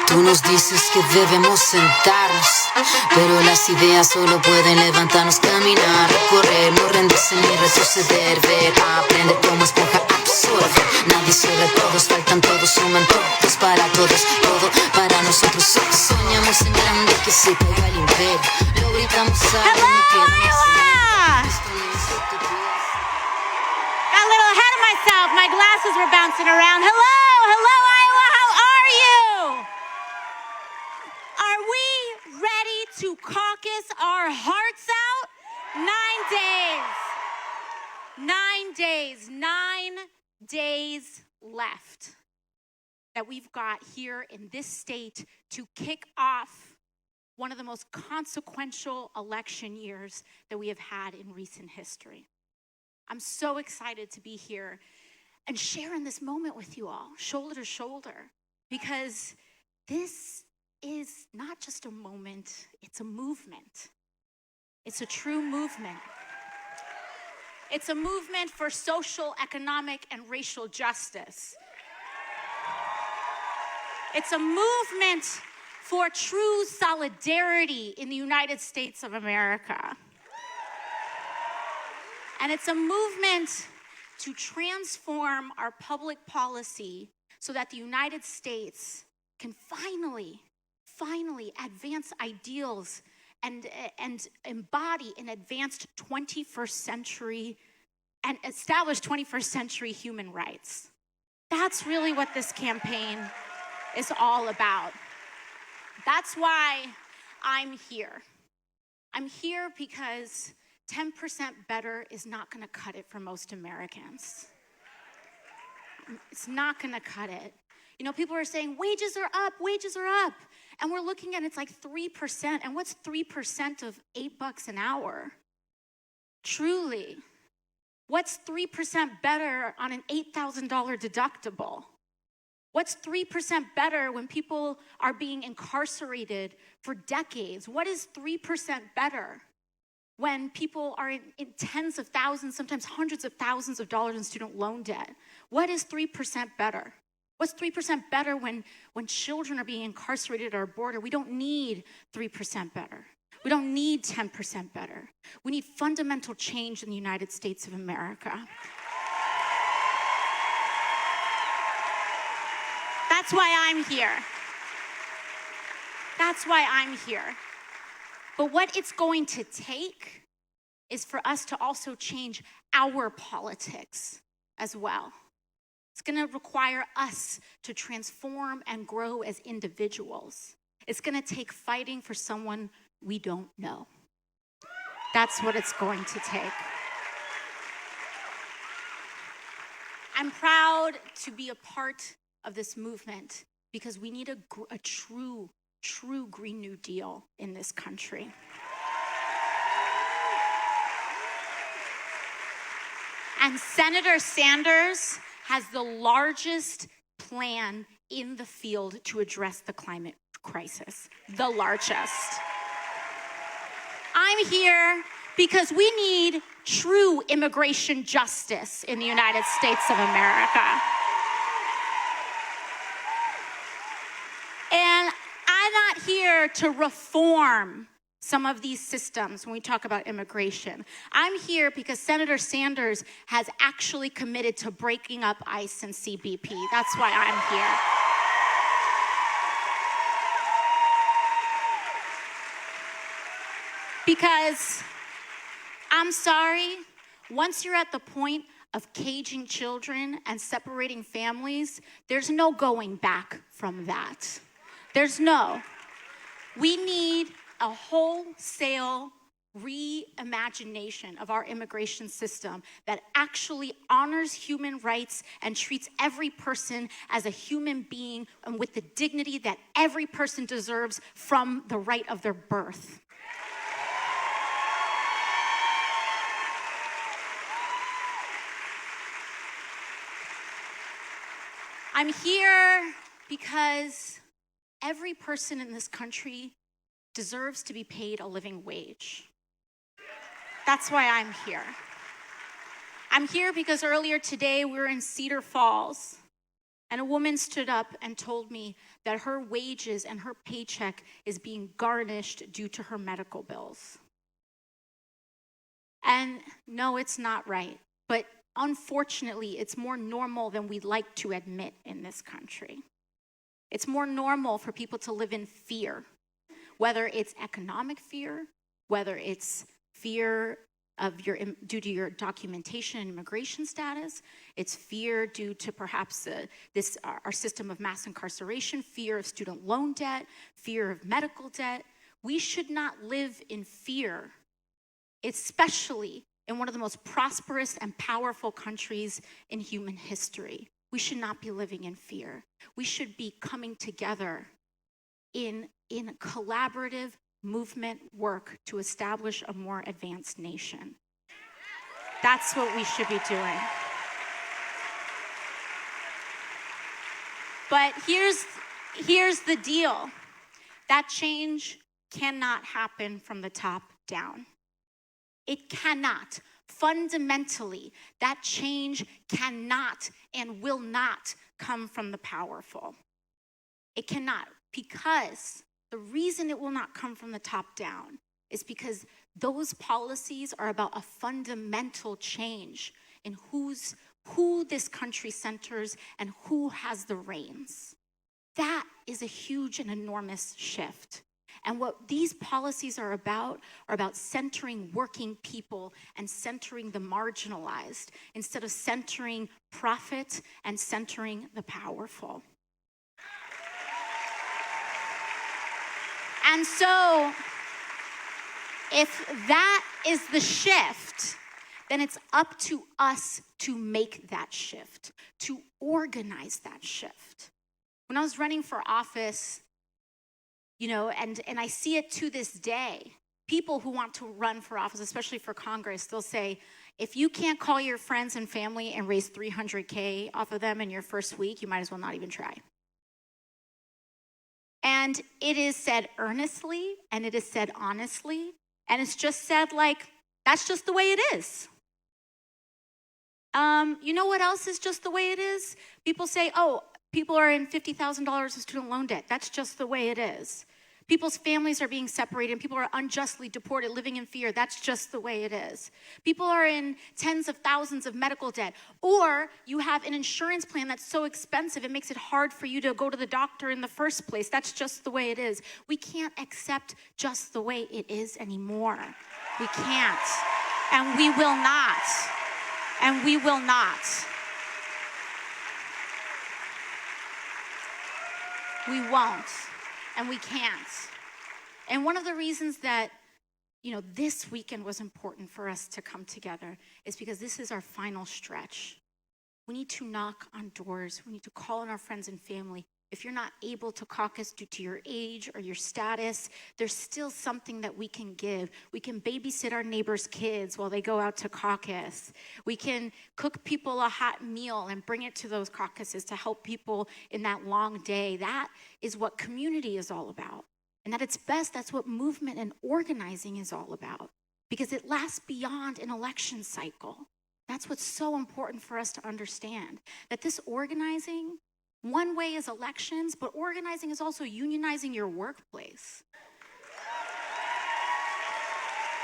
Tú nos dices que debemos sentarnos, pero las ideas solo pueden levantarnos, caminar, recorrer, no rendirse ni retroceder, ver, aprender como esponja absorbe. Nadie sobre todos, faltan todos, suman todos para todos, todo para nosotros. Soñamos en grande que se caiga el imperio, lo gritamos alto, no queda más esto no es utopía. Got a little ahead of myself. My glasses were bouncing around. Hello, Iowa. How are you? Are we ready to caucus our hearts out? 9 days. 9 days left that we've got here in this state to kick off one of the most consequential election years that we have had in recent history. I'm so excited to be here and sharing this moment with you all, shoulder to shoulder, because this is not just a moment, it's a movement. It's a true movement. It's a movement for social, economic, and racial justice. It's a movement for true solidarity in the United States of America. And it's a movement to transform our public policy so that the United States can finally advance ideals and embody an advanced 21st century and establish 21st century human rights. That's really what this campaign is all about. That's why I'm here. I'm here because 10% better is not going to cut it for most Americans. It's not going to cut it. You know, people are saying wages are up. And we're looking at it's like 3%. And what's 3% of $8 an hour? Truly. What's 3% better on an $8,000 deductible? What's 3% better when people are being incarcerated for decades? What is 3% better when people are in tens of thousands, sometimes hundreds of thousands of dollars in student loan debt? What is 3% better? What's 3% better when children are being incarcerated at our border? We don't need 3% better. We don't need 10% better. We need fundamental change in the United States of America. That's why I'm here. That's why I'm here. But what it's going to take is for us to also change our politics as well. It's going to require us to transform and grow as individuals. It's going to take fighting for someone we don't know. That's what it's going to take. I'm proud to be a part of this movement because we need a true Green New Deal in this country. And Senator Sanders has the largest plan in the field to address the climate crisis, the largest. I'm here because we need true immigration justice in the United States of America. And I'm not here to reform some of these systems when we talk about immigration. I'm here because Senator Sanders has actually committed to breaking up ICE and CBP. That's why I'm here. Because I'm sorry, once you're at the point of caging children and separating families, there's no going back from that. There's no. We need a wholesale reimagination of our immigration system that actually honors human rights and treats every person as a human being and with the dignity that every person deserves from the right of their birth. I'm here because every person in this country deserves to be paid a living wage. That's why I'm here. I'm here because earlier today we were in Cedar Falls and a woman stood up and told me that her wages and her paycheck is being garnished due to her medical bills. And no, it's not right, but unfortunately, it's more normal than we'd like to admit in this country. It's more normal for people to live in fear, whether it's economic fear, whether it's fear due to your documentation and immigration status, it's fear due to perhaps our system of mass incarceration, fear of student loan debt, fear of medical debt. We should not live in fear, especially in one of the most prosperous and powerful countries in human history. We should not be living in fear. We should be coming together in collaborative movement work to establish a more advanced nation. That's what we should be doing. But here's the deal. That change cannot happen from the top down. It cannot. Fundamentally, that change cannot and will not come from the powerful. It cannot, because the reason it will not come from the top down is because those policies are about a fundamental change in who this country centers and who has the reins. That is a huge and enormous shift. And what these policies are about centering working people and centering the marginalized instead of centering profit and centering the powerful. And so, if that is the shift, then it's up to us to make that shift, to organize that shift. When I was running for office, and I see it to this day, people who want to run for office, especially for Congress, they'll say, if you can't call your friends and family and raise $300K off of them in your first week, you might as well not even try. And it is said earnestly, and it is said honestly, and it's just said like, that's just the way it is. You know what else is just the way it is? People say, oh, people are in $50,000 of student loan debt. That's just the way it is. People's families are being separated, and people are unjustly deported, living in fear. That's just the way it is. People are in tens of thousands of medical debt. Or you have an insurance plan that's so expensive, it makes it hard for you to go to the doctor in the first place. That's just the way it is. We can't accept just the way it is anymore. We can't. And we will not. And we will not. We won't. And we can't. And one of the reasons that, this weekend was important for us to come together is because this is our final stretch. We need to knock on doors. We need to call on our friends and family. If you're not able to caucus due to your age or your status, there's still something that we can give. We can babysit our neighbors' kids while they go out to caucus. We can cook people a hot meal and bring it to those caucuses to help people in that long day. That is what community is all about. And at its best, that's what movement and organizing is all about, because it lasts beyond an election cycle. That's what's so important for us to understand, that this organizing, one way is elections, but organizing is also unionizing your workplace.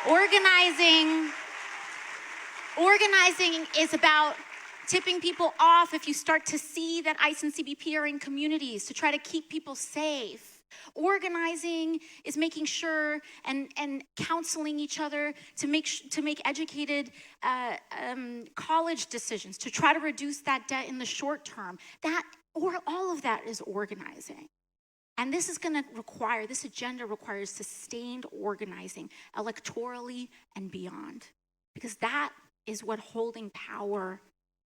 Organizing is about tipping people off if you start to see that ICE and CBP are in communities to try to keep people safe. Organizing is making sure and counseling each other to make educated college decisions, to try to reduce that debt in the short term. All of that is organizing. And this agenda requires sustained organizing, electorally and beyond, because that is what holding power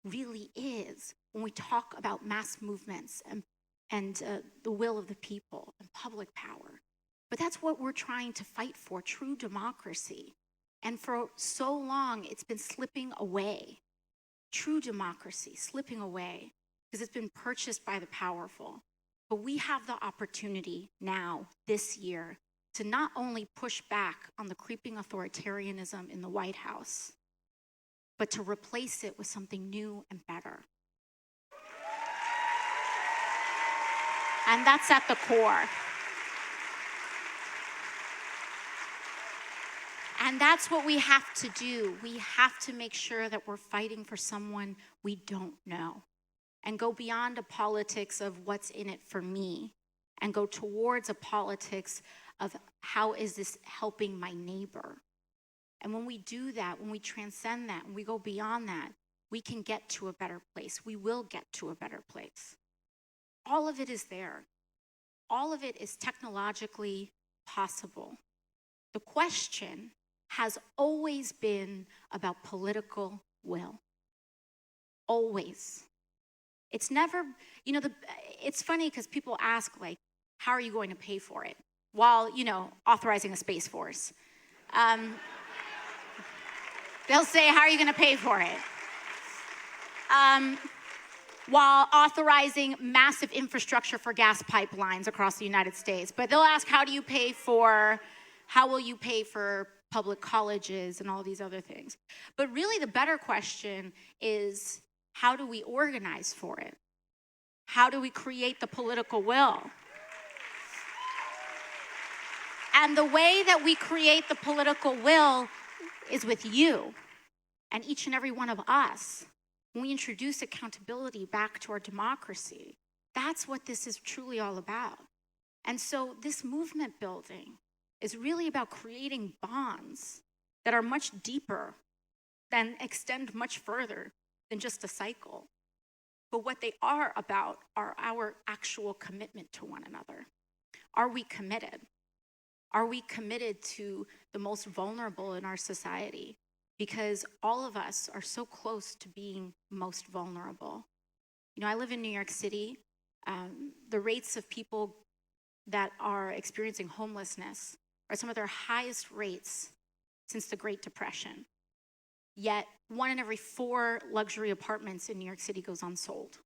really is when we talk about mass movements and the will of the people and public power. But that's what we're trying to fight for, true democracy. And for so long, it's been slipping away. True democracy, slipping away, because it's been purchased by the powerful. But we have the opportunity now, this year, to not only push back on the creeping authoritarianism in the White House, but to replace it with something new and better. And that's at the core. And that's what we have to do. We have to make sure that we're fighting for someone we don't know, and go beyond a politics of what's in it for me, and go towards a politics of how is this helping my neighbor. And when we do that, when we transcend that, when we go beyond that, we can get to a better place. We will get to a better place. All of it is there. All of it is technologically possible. The question has always been about political will. Always. It's never, it's funny because people ask, how are you going to pay for it? While, authorizing a space force. They'll say, how are you going to pay for it? While authorizing massive infrastructure for gas pipelines across the United States. But they'll ask, how will you pay for public colleges and all these other things? But really the better question is, how do we organize for it? How do we create the political will? And the way that we create the political will is with you and each and every one of us. When we introduce accountability back to our democracy, that's what this is truly all about. And so this movement building is really about creating bonds that are much deeper and extend much further than just a cycle. But what they are about are our actual commitment to one another. Are we committed? Are we committed to the most vulnerable in our society? Because all of us are so close to being most vulnerable. I live in New York City. The rates of people that are experiencing homelessness are some of their highest rates since the Great Depression. Yet 1 in every 4 luxury apartments in New York City goes unsold.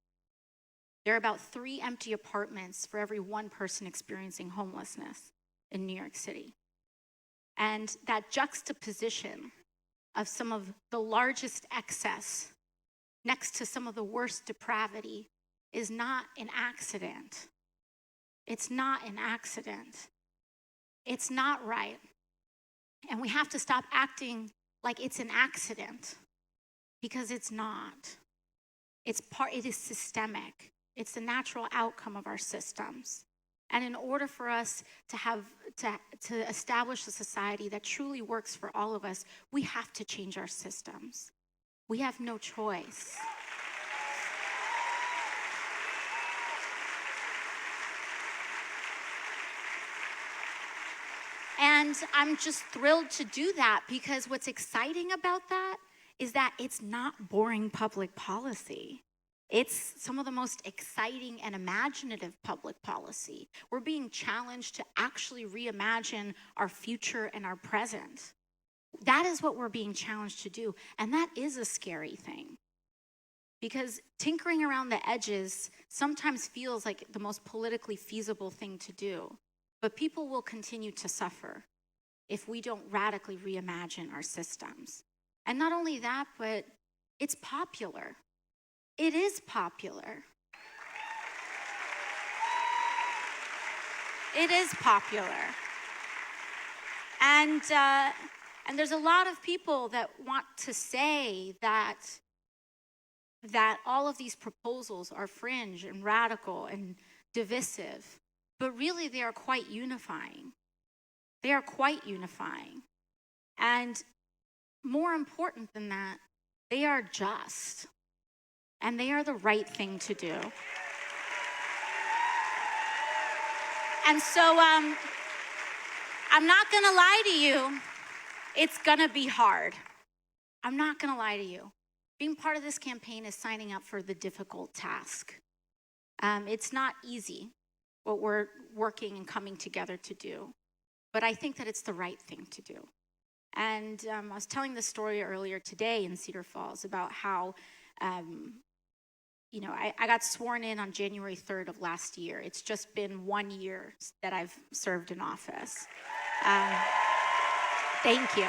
There are about 3 empty apartments for every 1 person experiencing homelessness in New York City. And that juxtaposition of some of the largest excess next to some of the worst depravity is not an accident. It's not an accident. It's not right. And we have to stop acting like it's an accident, because it's not. It is systemic. It's the natural outcome of our systems. And in order for us to establish a society that truly works for all of us, we have to change our systems. We have no choice. And I'm just thrilled to do that, because what's exciting about that is that it's not boring public policy. It's some of the most exciting and imaginative public policy. We're being challenged to actually reimagine our future and our present. That is what we're being challenged to do. And that is a scary thing, because tinkering around the edges sometimes feels like the most politically feasible thing to do. But people will continue to suffer if we don't radically reimagine our systems. And not only that, but it's popular. It is popular. It is popular. And there's a lot of people that want to say that all of these proposals are fringe and radical and divisive, but really they are quite unifying. They are quite unifying. And more important than that, they are just. And they are the right thing to do. And so I'm not gonna lie to you, it's gonna be hard. I'm not gonna lie to you. Being part of this campaign is signing up for the difficult task. It's not easy what we're working and coming together to do, but I think that it's the right thing to do. And I was telling this story earlier today in Cedar Falls about how I got sworn in on January 3rd of last year. It's just been 1 year that I've served in office. Thank you.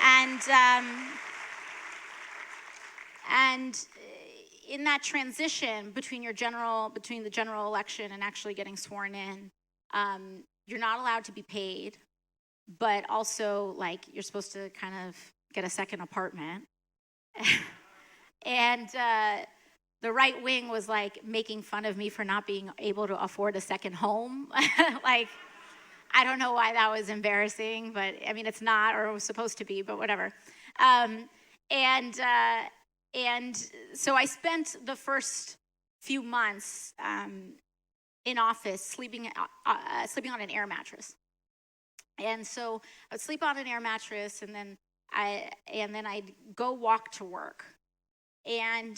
And in that transition between the general election and actually getting sworn in, you're not allowed to be paid, but also you're supposed to kind of get a second apartment. And the right wing was making fun of me for not being able to afford a second home. I don't know why that was embarrassing, but I mean, it's not, or it was supposed to be, but whatever. And so I spent the first few months in office sleeping on an air mattress. And so I would sleep on an air mattress, and then I'd go walk to work. And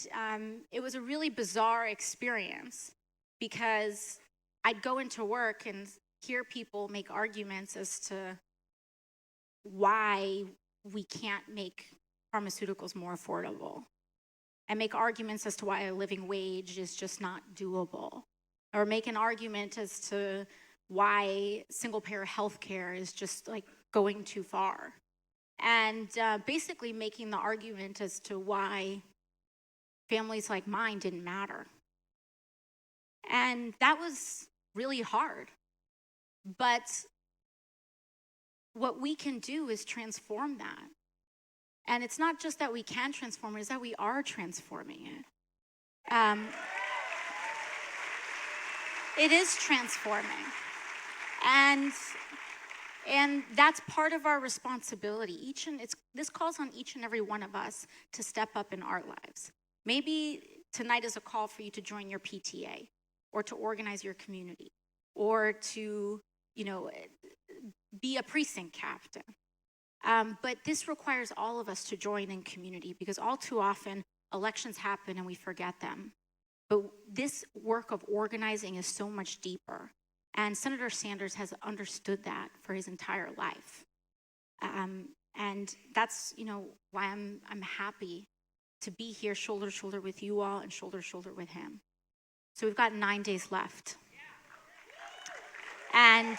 it was a really bizarre experience, because I'd go into work and hear people make arguments as to why we can't make pharmaceuticals more affordable, and make arguments as to why a living wage is just not doable, or make an argument as to why single-payer healthcare is just going too far, and basically making the argument as to why families like mine didn't matter. And that was really hard. But what we can do is transform that. And it's not just that we can transform it, it's that we are transforming it. It is transforming. And that's part of our responsibility. This calls on each and every one of us to step up in our lives. Maybe tonight is a call for you to join your PTA, or to organize your community, or to, be a precinct captain. But this requires all of us to join in community, because all too often elections happen and we forget them. But this work of organizing is so much deeper. And Senator Sanders has understood that for his entire life. And that's, why I'm happy to be here shoulder to shoulder with you all and shoulder to shoulder with him. So we've got 9 days left. And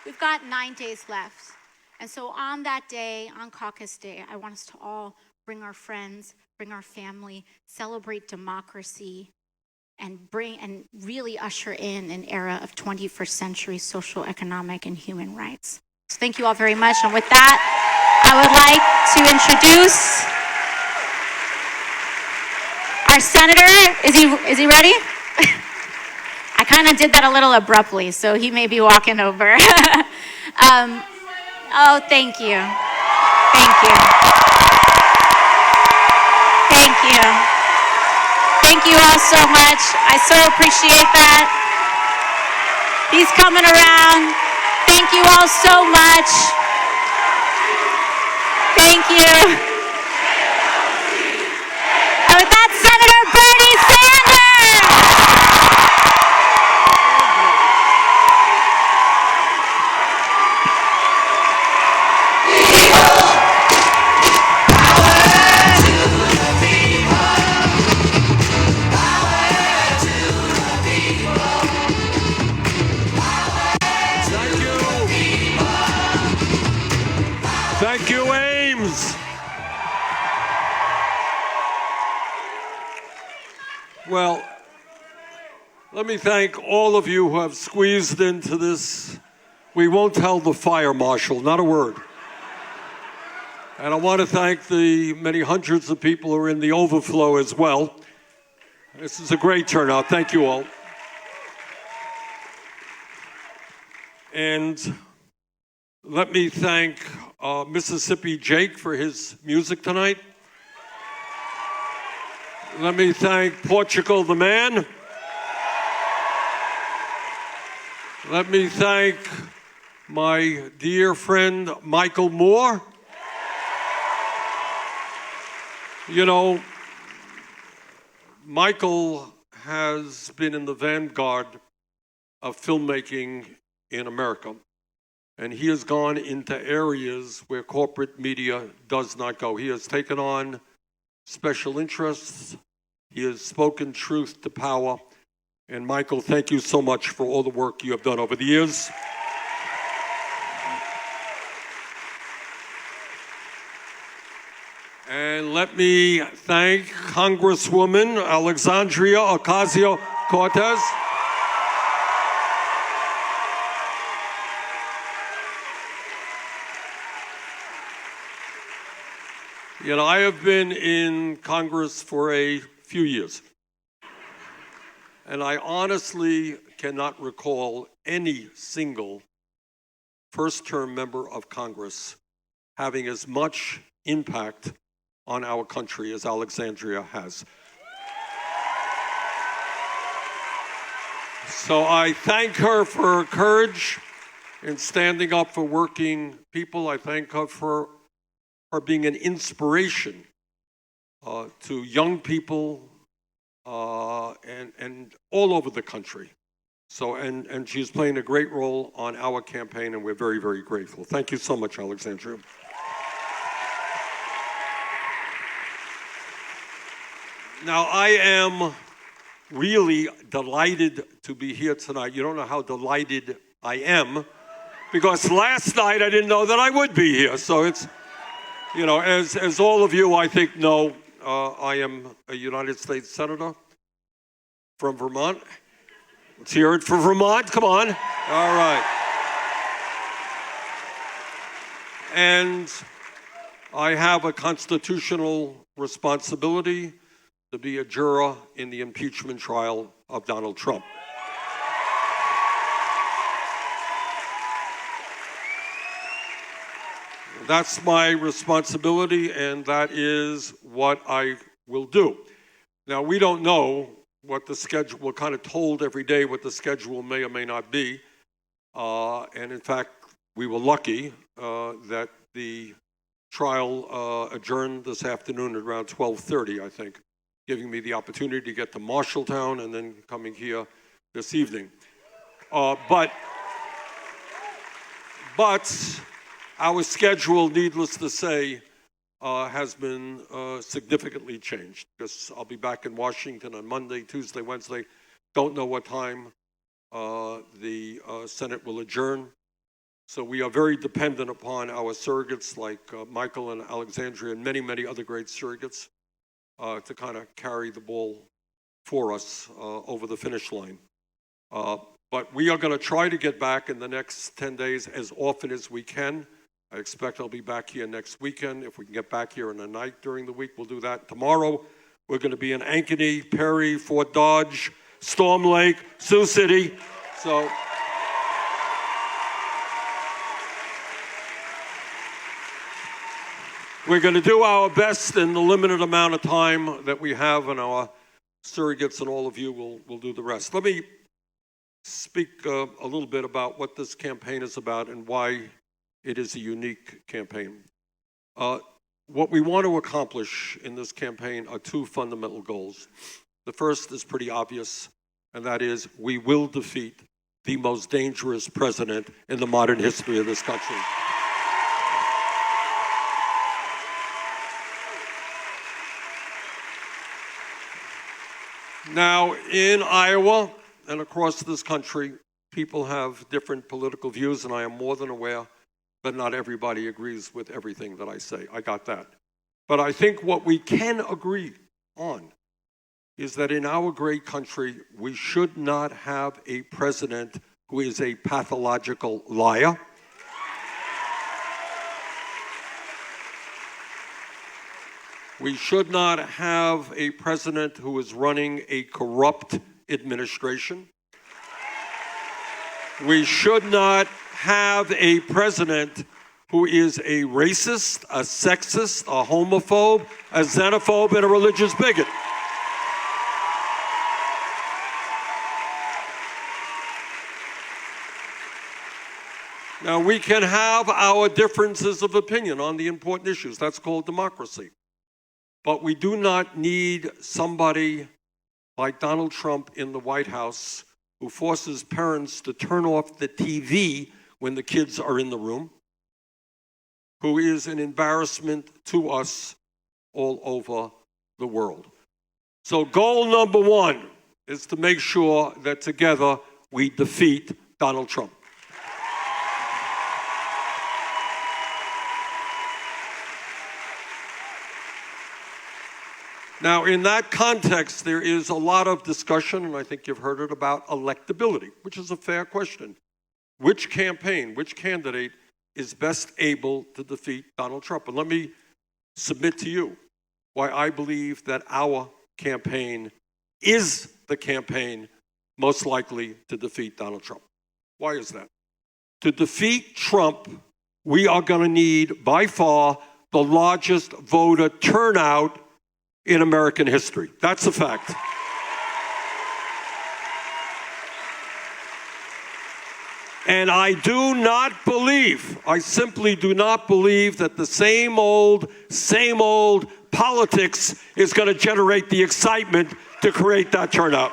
we've got 9 days left. And so on that day, on Caucus Day, I want us to all bring our friends, bring our family, celebrate democracy, and bring and really usher in an era of 21st century social, economic, and human rights. So thank you all very much. And with that, I would like to introduce our senator. Is he ready? I kind of did that a little abruptly, so he may be walking over. Oh, thank you. Thank you. Thank you. Thank you all so much. I so appreciate that. He's coming around. Thank you all so much. Thank you. And with that, Senator Bernie Sanders. Thank you, Ames. Well, let me thank all of you who have squeezed into this. We won't tell the fire marshal, not a word. And I want to thank the many hundreds of people who are in the overflow as well. This is a great turnout. Thank you all. And let me thank Mississippi Jake for his music tonight. Let me thank Portugal the man. Let me thank my dear friend Michael Moore. You know, Michael has been in the vanguard of filmmaking in America. And he has gone into areas where corporate media does not go. He has taken on special interests. He has spoken truth to power. And Michael, thank you so much for all the work you have done over the years. And let me thank Congresswoman Alexandria Ocasio-Cortez. You know, I have been in Congress for a few years, and I honestly cannot recall any single first-term member of Congress having as much impact on our country as Alexandria has. So I thank her for her courage in standing up for working people. I thank her for being an inspiration to young people and all over the country. So, and she's playing a great role on our campaign, and we're very, very grateful. Thank you so much, Alexandria. Now, I am really delighted to be here tonight. You don't know how delighted I am, because last night I didn't know that I would be here. So it's, you know, as all of you, I think, know, I am a United States Senator from Vermont. Let's hear it for Vermont. Come on. All right. And I have a constitutional responsibility to be a juror in the impeachment trial of Donald Trump. That's my responsibility, and that is what I will do. Now, we don't know what the schedule, we're kind of told every day what the schedule may or may not be. And in fact, we were lucky that the trial adjourned this afternoon at around 12:30, I think, giving me the opportunity to get to Marshalltown and then coming here this evening. But our schedule, needless to say, has been significantly changed, because I'll be back in Washington on Monday, Tuesday, Wednesday. Don't know what time the Senate will adjourn. So we are very dependent upon our surrogates like Michael and Alexandria and many, many other great surrogates to kind of carry the ball for us over the finish line. But we are going to try to get back in the next 10 days as often as we can. I expect I'll be back here next weekend. If we can get back here in the night during the week, we'll do that. Tomorrow, we're going to be in Ankeny, Perry, Fort Dodge, Storm Lake, Sioux City. So we're going to do our best in the limited amount of time that we have, and our surrogates and all of you will do the rest. Let me speak a little bit about what this campaign is about and why it is a unique campaign. What we want to accomplish in this campaign are two fundamental goals. The first is pretty obvious, and that is we will defeat the most dangerous president in the modern history of this country. Now, in Iowa and across this country, people have different political views, and I am more than aware that not everybody agrees with everything that I say. I got that. But I think what we can agree on is that in our great country, we should not have a president who is a pathological liar. We should not have a president who is running a corrupt administration. We should not have a president who is a racist, a sexist, a homophobe, a xenophobe, and a religious bigot. Now, we can have our differences of opinion on the important issues. That's called democracy. But we do not need somebody like Donald Trump in the White House who forces parents to turn off the TV when the kids are in the room, who is an embarrassment to us all over the world. So goal number one is to make sure that together we defeat Donald Trump. Now, in that context, there is a lot of discussion, and I think you've heard it, about electability, which is a fair question. Which campaign, which candidate is best able to defeat Donald Trump? And let me submit to you why I believe that our campaign is the campaign most likely to defeat Donald Trump. Why is that? To defeat Trump, we are going to need, by far, the largest voter turnout in American history. That's a fact. And I do not believe, I simply do not believe that the same old politics is going to generate the excitement to create that turnout.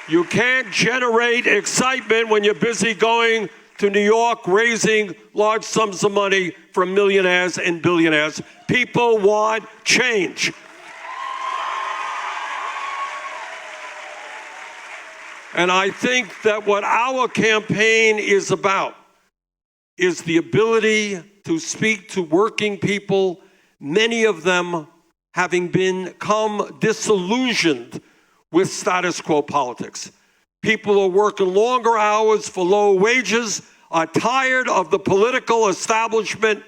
You can't generate excitement when you're busy going to New York raising large sums of money from millionaires and billionaires. People want change. And I think that what our campaign is about is the ability to speak to working people, many of them having become disillusioned with status quo politics. People who are working longer hours for low wages, are tired of the political establishment,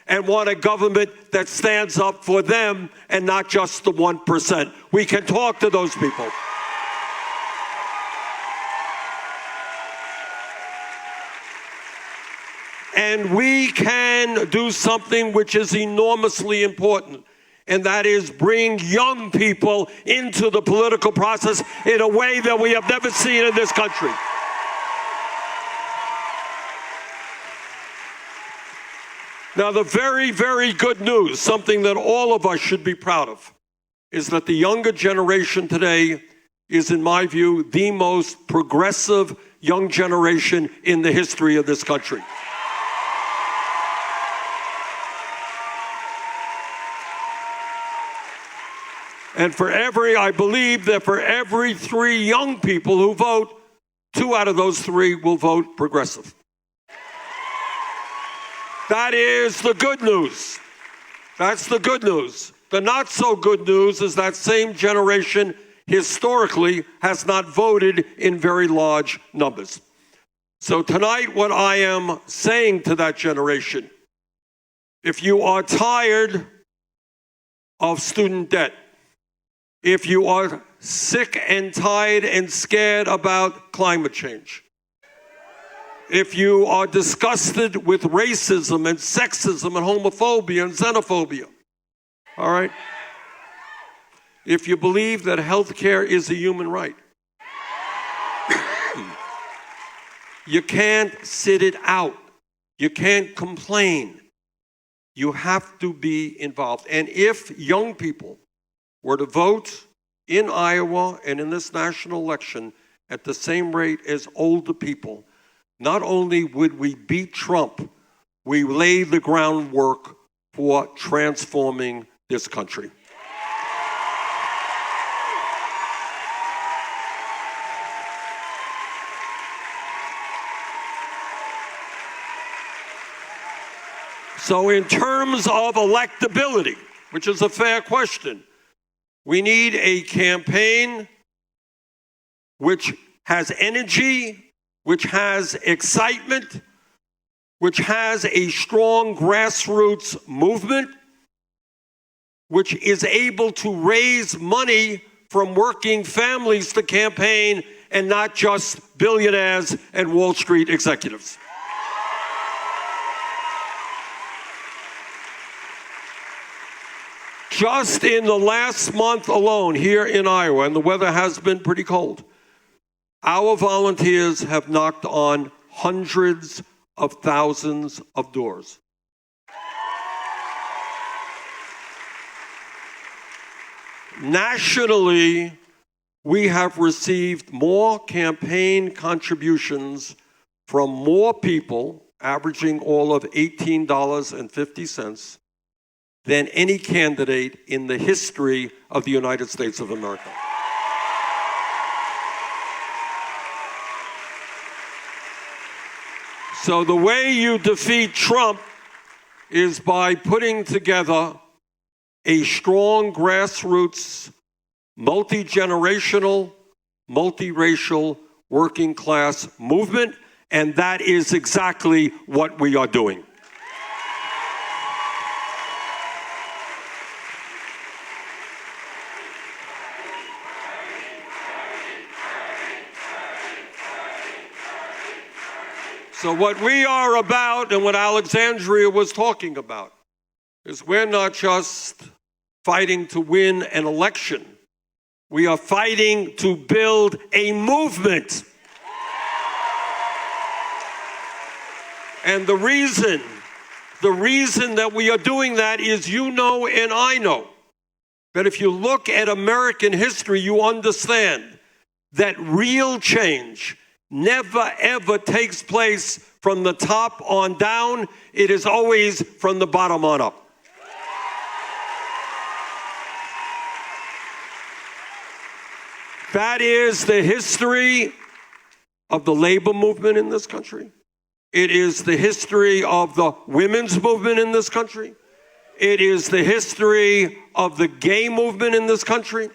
and want a government that stands up for them and not just the 1%. We can talk to those people. And we can do something which is enormously important, and that is bring young people into the political process in a way that we have never seen in this country. Now, the very, very good news, something that all of us should be proud of, is that the younger generation today is, in my view, the most progressive young generation in the history of this country. And I believe that for every 3 young people who vote, 2 out of those 3 will vote progressive. That is the good news. That's the good news. The not so good news is that same generation historically has not voted in very large numbers. So tonight, what I am saying to that generation, if you are tired of student debt, if you are sick and tired and scared about climate change, if you are disgusted with racism and sexism and homophobia and xenophobia, all right? If you believe that health care is a human right, you can't sit it out. You can't complain. You have to be involved. And if young people were to vote in Iowa and in this national election at the same rate as older people, not only would we beat Trump, we lay the groundwork for transforming this country. So in terms of electability, which is a fair question, we need a campaign which has energy, which has excitement, which has a strong grassroots movement, which is able to raise money from working families to campaign and not just billionaires and Wall Street executives. Just in the last month alone here in Iowa, and the weather has been pretty cold, our volunteers have knocked on hundreds of thousands of doors. Nationally, we have received more campaign contributions from more people, averaging all of $18.50, than any candidate in the history of the United States of America. So the way you defeat Trump is by putting together a strong grassroots, multi-generational, multiracial, working class movement, and that is exactly what we are doing. So what we are about, and what Alexandria was talking about, is we're not just fighting to win an election. We are fighting to build a movement. And the reason that we are doing that is you know and I know that if you look at American history, you understand that real change never ever takes place from the top on down. It is always from the bottom on up. That is the history of the labor movement in this country. It is the history of the women's movement in this country. It is the history of the gay movement in this country.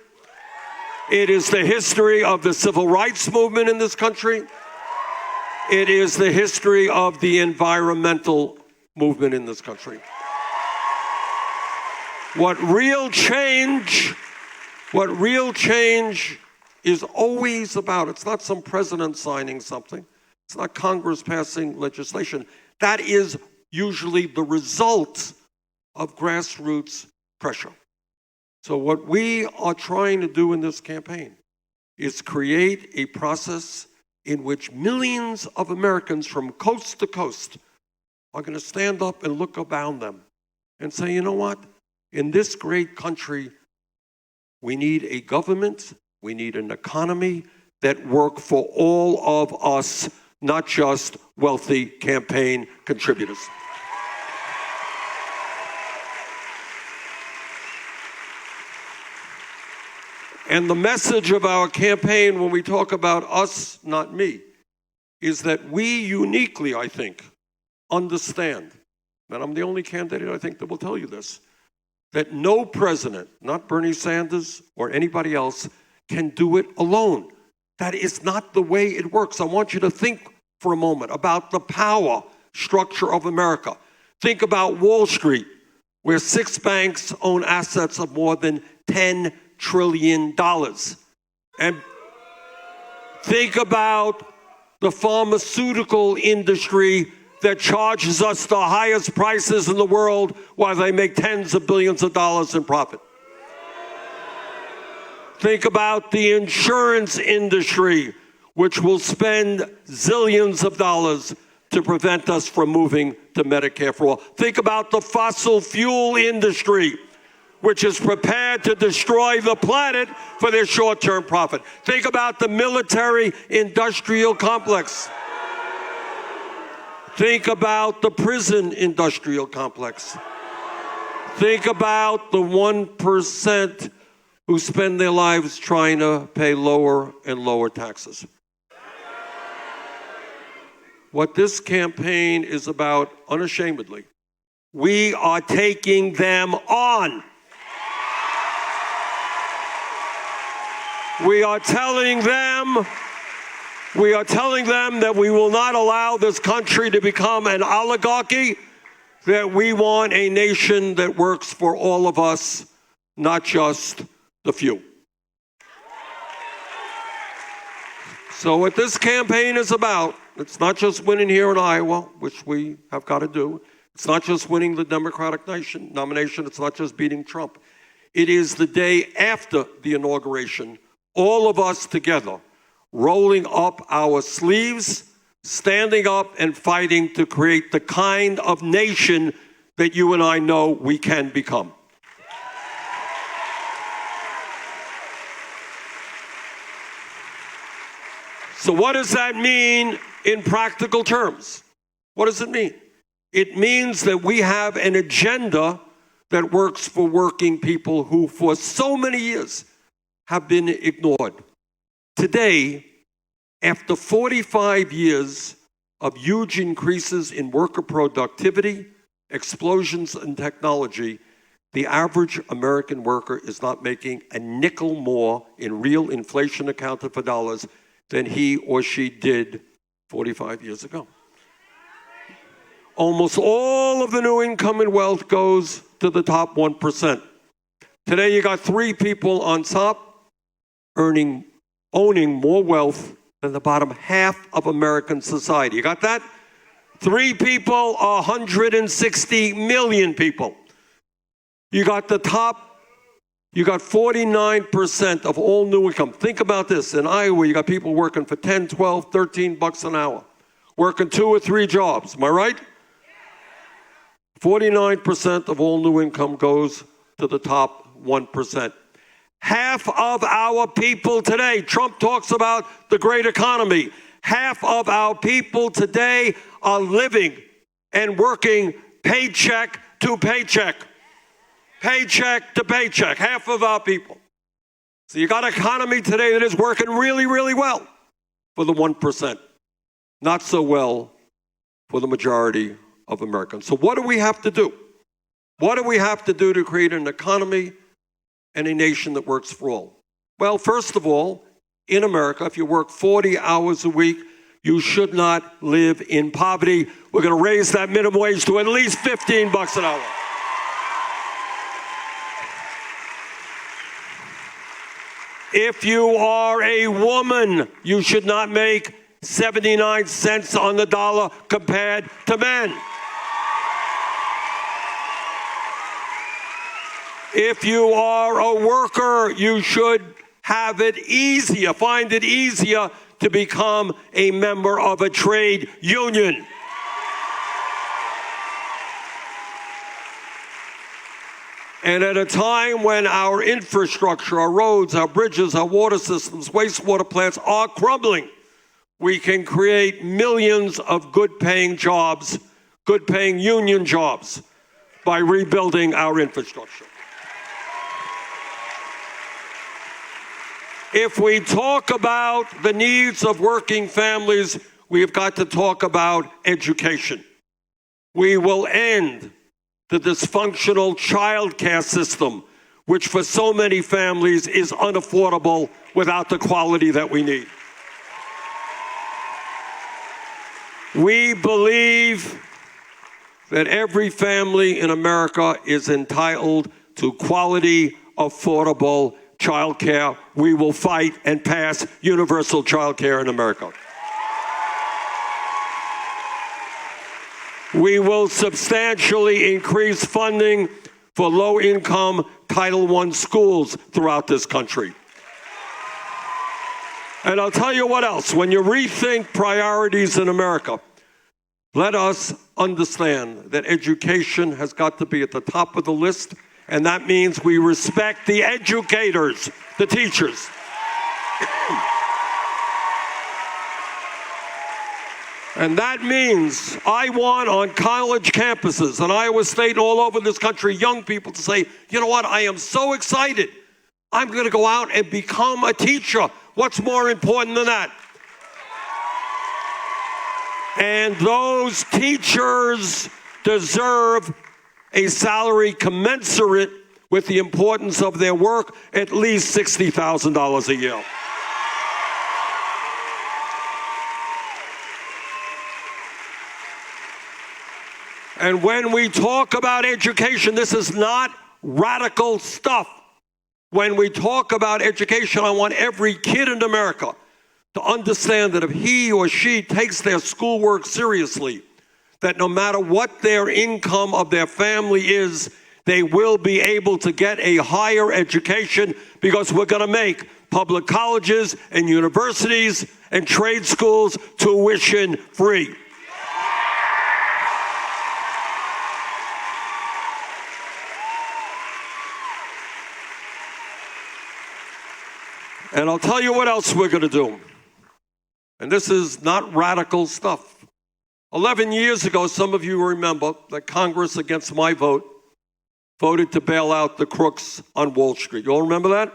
It is the history of the civil rights movement in this country. It is the history of the environmental movement in this country. What real change is always about, it's not some president signing something. It's not Congress passing legislation. That is usually the result of grassroots pressure. So what we are trying to do in this campaign is create a process in which millions of Americans from coast to coast are going to stand up and look around them and say, you know what? In this great country, we need a government, we need an economy that work for all of us, not just wealthy campaign contributors. And the message of our campaign when we talk about us, not me, is that we uniquely, I think, understand, and I'm the only candidate I think that will tell you this, that no president, not Bernie Sanders or anybody else, can do it alone. That is not the way it works. I want you to think for a moment about the power structure of America. Think about Wall Street, where 6 banks own assets of more than $10 trillion. And think about the pharmaceutical industry that charges us the highest prices in the world while they make tens of billions of dollars in profit. Think about the insurance industry, which will spend zillions of dollars to prevent us from moving to Medicare for all. Think about the fossil fuel industry, which is prepared to destroy the planet for their short-term profit. Think about the military-industrial complex. Think about the prison industrial complex. Think about the 1% who spend their lives trying to pay lower and lower taxes. What this campaign is about, unashamedly, we are taking them on. We are telling them that we will not allow this country to become an oligarchy, that we want a nation that works for all of us, not just the few. So what this campaign is about, it's not just winning here in Iowa, which we have got to do. It's not just winning the Democratic nomination. It's not just beating Trump. It is the day after the inauguration, all of us together, rolling up our sleeves, standing up and fighting to create the kind of nation that you and I know we can become. So what does that mean in practical terms? What does it mean? It means that we have an agenda that works for working people who for so many years have been ignored. Today, after 45 years of huge increases in worker productivity, explosions in technology, the average American worker is not making a nickel more in real inflation accounted for dollars than he or she did 45 years ago. Almost all of the new income and wealth goes to the top 1%. Today you got 3 people on top owning more wealth than the bottom half of American society. You got that? 3 people, 160 million people. You got the top. You got 49% of all new income. Think about this. In Iowa, you got people working for 10, 12, 13 bucks an hour, working 2 or 3 jobs. Am I right? 49% of all new income goes to the top 1%. Half of our people today, Trump talks about the great economy. Half of our people today are living and working paycheck to paycheck. Paycheck to paycheck, half of our people. So you got an economy today that is working really, really well for the 1%. Not so well for the majority of Americans. So what do we have to do? What do we have to do to create an economy and a nation that works for all? Well, first of all, in America, if you work 40 hours a week, you should not live in poverty. We're going to raise that minimum wage to at least 15 bucks an hour. If you are a woman, you should not make 79 cents on the dollar compared to men. If you are a worker, you should have it easier, find it easier to become a member of a trade union. And at a time when our infrastructure, our roads, our bridges, our water systems, wastewater plants are crumbling, we can create millions of good-paying jobs, good-paying union jobs, by rebuilding our infrastructure. If we talk about the needs of working families, we have got to talk about education. We will end the dysfunctional childcare system, which for so many families is unaffordable without the quality that we need. We believe that every family in America is entitled to quality, affordable childcare. We will fight and pass universal childcare in America. We will substantially increase funding for low-income Title I schools throughout this country. And I'll tell you what else. When you rethink priorities in America, let us understand that education has got to be at the top of the list, and that means we respect the educators, the teachers. And that means I want on college campuses in Iowa State and all over this country, young people to say, you know what, I am so excited. I'm going to go out and become a teacher. What's more important than that? And those teachers deserve a salary commensurate with the importance of their work, at least $60,000 a year. And when we talk about education, this is not radical stuff. When we talk about education, I want every kid in America to understand that if he or she takes their schoolwork seriously, that no matter what their income of their family is, they will be able to get a higher education, because we're going to make public colleges and universities and trade schools tuition free. And I'll tell you what else we're going to do. And this is not radical stuff. 11 years ago, some of you remember that Congress, against my vote, voted to bail out the crooks on Wall Street. You all remember that?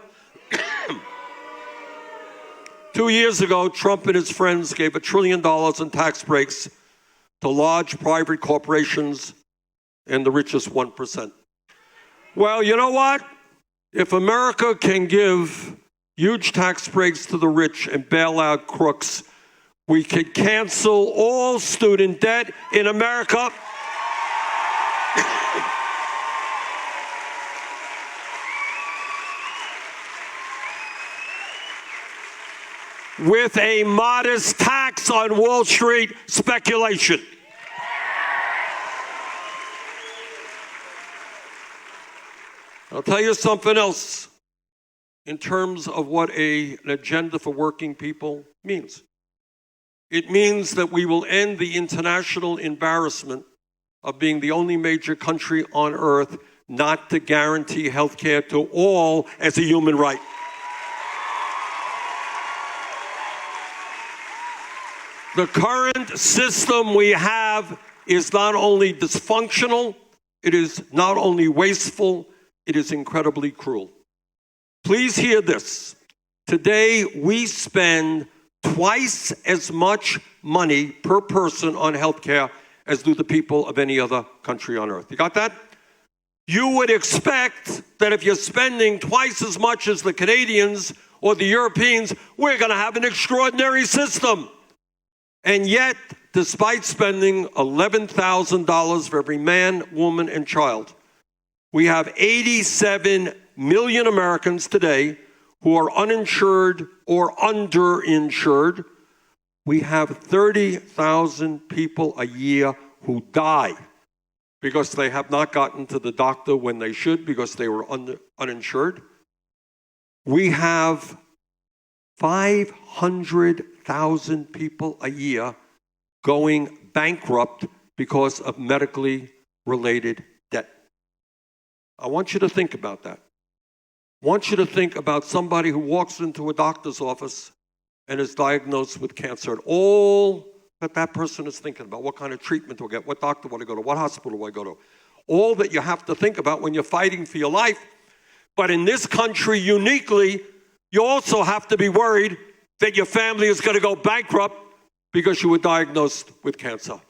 2 years ago, Trump and his friends gave $1 trillion in tax breaks to large private corporations and the richest 1%. Well, you know what? If America can give huge tax breaks to the rich and bail out crooks, we could cancel all student debt in America. With a modest tax on Wall Street speculation. I'll tell you something else in terms of what an agenda for working people means. It means that we will end the international embarrassment of being the only major country on earth not to guarantee health care to all as a human right. The current system we have is not only dysfunctional, it is not only wasteful, it is incredibly cruel. Please hear this. Today, we spend twice as much money per person on health care as do the people of any other country on earth. You got that? You would expect that if you're spending twice as much as the Canadians or the Europeans, we're going to have an extraordinary system. And yet, despite spending $11,000 for every man, woman, and child, we have 87 million Americans today who are uninsured or underinsured. We have 30,000 people a year who die because they have not gotten to the doctor when they should because they were uninsured. We have 500,000 people a year going bankrupt because of medically related debt. I want you to think about that. I want you to think about somebody who walks into a doctor's office and is diagnosed with cancer, and all that that person is thinking about, what kind of treatment do I get, what doctor will I go to, what hospital do I go to, all that you have to think about when you're fighting for your life. But in this country, uniquely, you also have to be worried that your family is going to go bankrupt because you were diagnosed with cancer.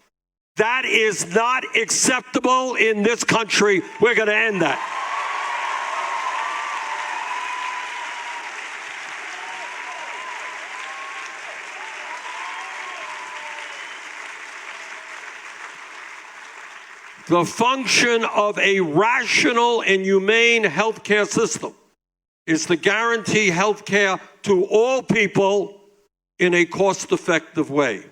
That is not acceptable in this country. We're going to end that. The function of a rational and humane healthcare system is to guarantee healthcare to all people in a cost-effective way.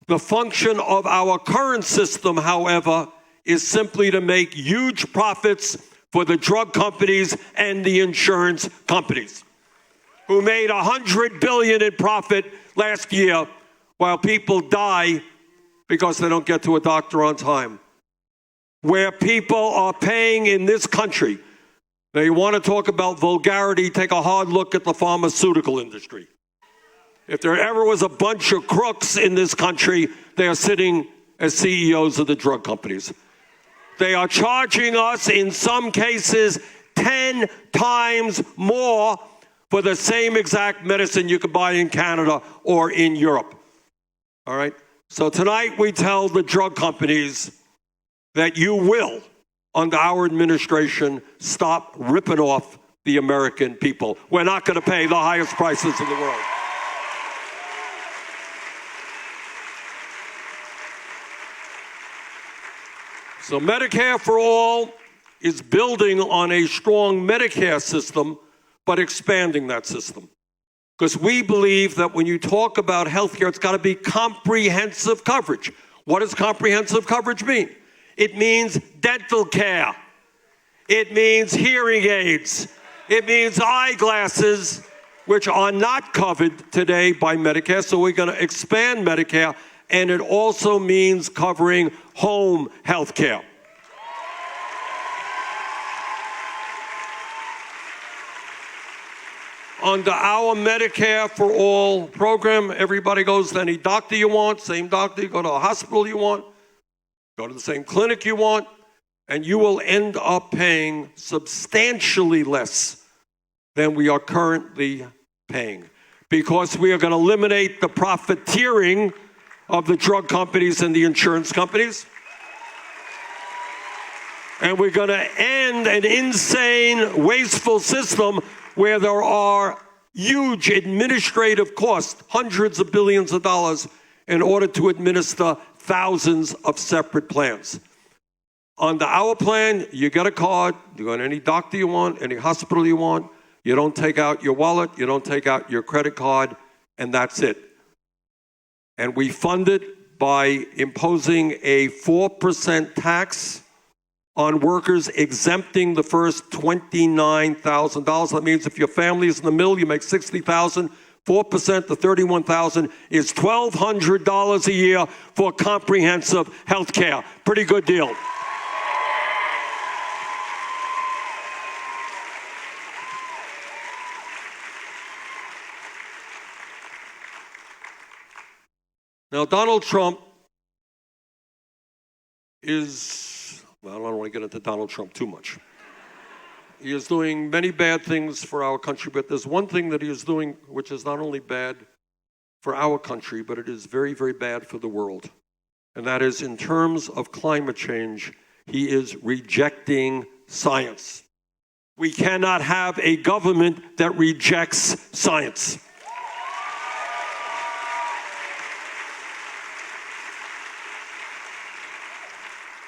The function of our current system, however, is simply to make huge profits for the drug companies and the insurance companies, who made $100 billion in profit last year while people die because they don't get to a doctor on time. Where people are paying in this country, now you want to talk about vulgarity, take a hard look at the pharmaceutical industry. If there ever was a bunch of crooks in this country, they are sitting as CEOs of the drug companies. They are charging us, in some cases, 10 times more for the same exact medicine you could buy in Canada or in Europe. All right? So tonight we tell the drug companies that you will, under our administration, stop ripping off the American people. We're not going to pay the highest prices in the world. So Medicare for All is building on a strong Medicare system, but expanding that system. Because we believe that when you talk about healthcare, it's got to be comprehensive coverage. What does comprehensive coverage mean? It means dental care. It means hearing aids. It means eyeglasses, which are not covered today by Medicare. So we're going to expand Medicare. And it also means covering home health care. Under our Medicare for All program, everybody goes to any doctor you want, same doctor, you go to a hospital you want, go to the same clinic you want, and you will end up paying substantially less than we are currently paying, because we are going to eliminate the profiteering of the drug companies and the insurance companies. And we're going to end an insane, wasteful system where there are huge administrative costs, hundreds of billions of dollars, in order to administer thousands of separate plans. Under our plan, you get a card, you go to any doctor you want, any hospital you want, you don't take out your wallet, you don't take out your credit card, and that's it. And we fund it by imposing a 4% tax on workers, exempting the first $29,000. That means if your family is in the middle, you make $60,000, 4% to $31,000 is $1,200 a year for comprehensive health care. Pretty good deal. Now, Donald Trump is, well, I don't want to get into Donald Trump too much. He is doing many bad things for our country, but there's one thing that he is doing which is not only bad for our country, but it is very, very bad for the world. And that is, in terms of climate change, he is rejecting science. We cannot have a government that rejects science.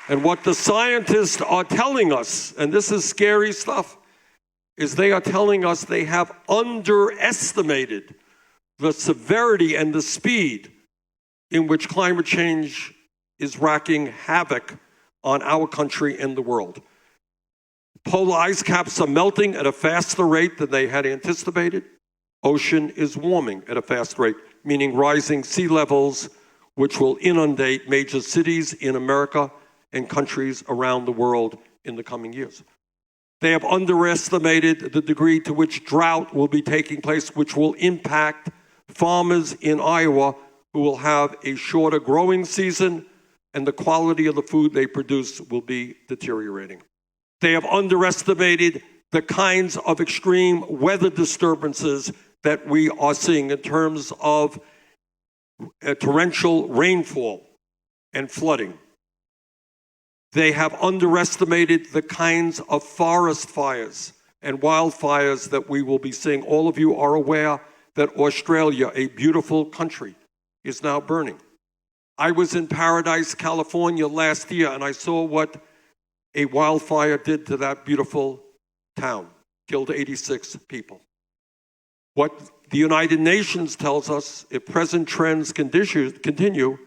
And what the scientists are telling us, and this is scary stuff, is they are telling us they have underestimated the severity and the speed in which climate change is wreaking havoc on our country and the world. Polar ice caps are melting at a faster rate than they had anticipated. Ocean is warming at a fast rate, meaning rising sea levels, which will inundate major cities in America and countries around the world in the coming years. They have underestimated the degree to which drought will be taking place, which will impact farmers in Iowa who will have a shorter growing season, and the quality of the food they produce will be deteriorating. They have underestimated the kinds of extreme weather disturbances that we are seeing in terms of torrential rainfall, and flooding. They have underestimated the kinds of forest fires and wildfires that we will be seeing. All of you are aware that Australia, a beautiful country, is now burning. I was in Paradise, California last year, and I saw what a wildfire did to that beautiful town. Killed 86 people. What the United Nations tells us, if present trends continue,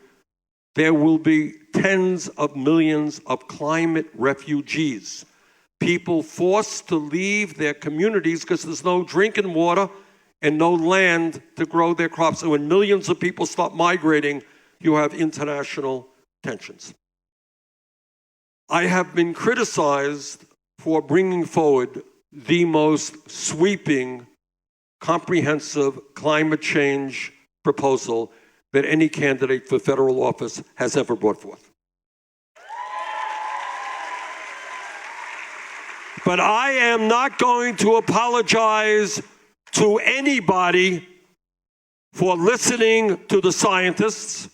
there will be tens of millions of climate refugees. People forced to leave their communities because there's no drinking water and no land to grow their crops. So when millions of people start migrating, you have international tensions. I have been criticized for bringing forward the most sweeping, comprehensive climate change proposal that any candidate for federal office has ever brought forth. But I am not going to apologize to anybody for listening to the scientists.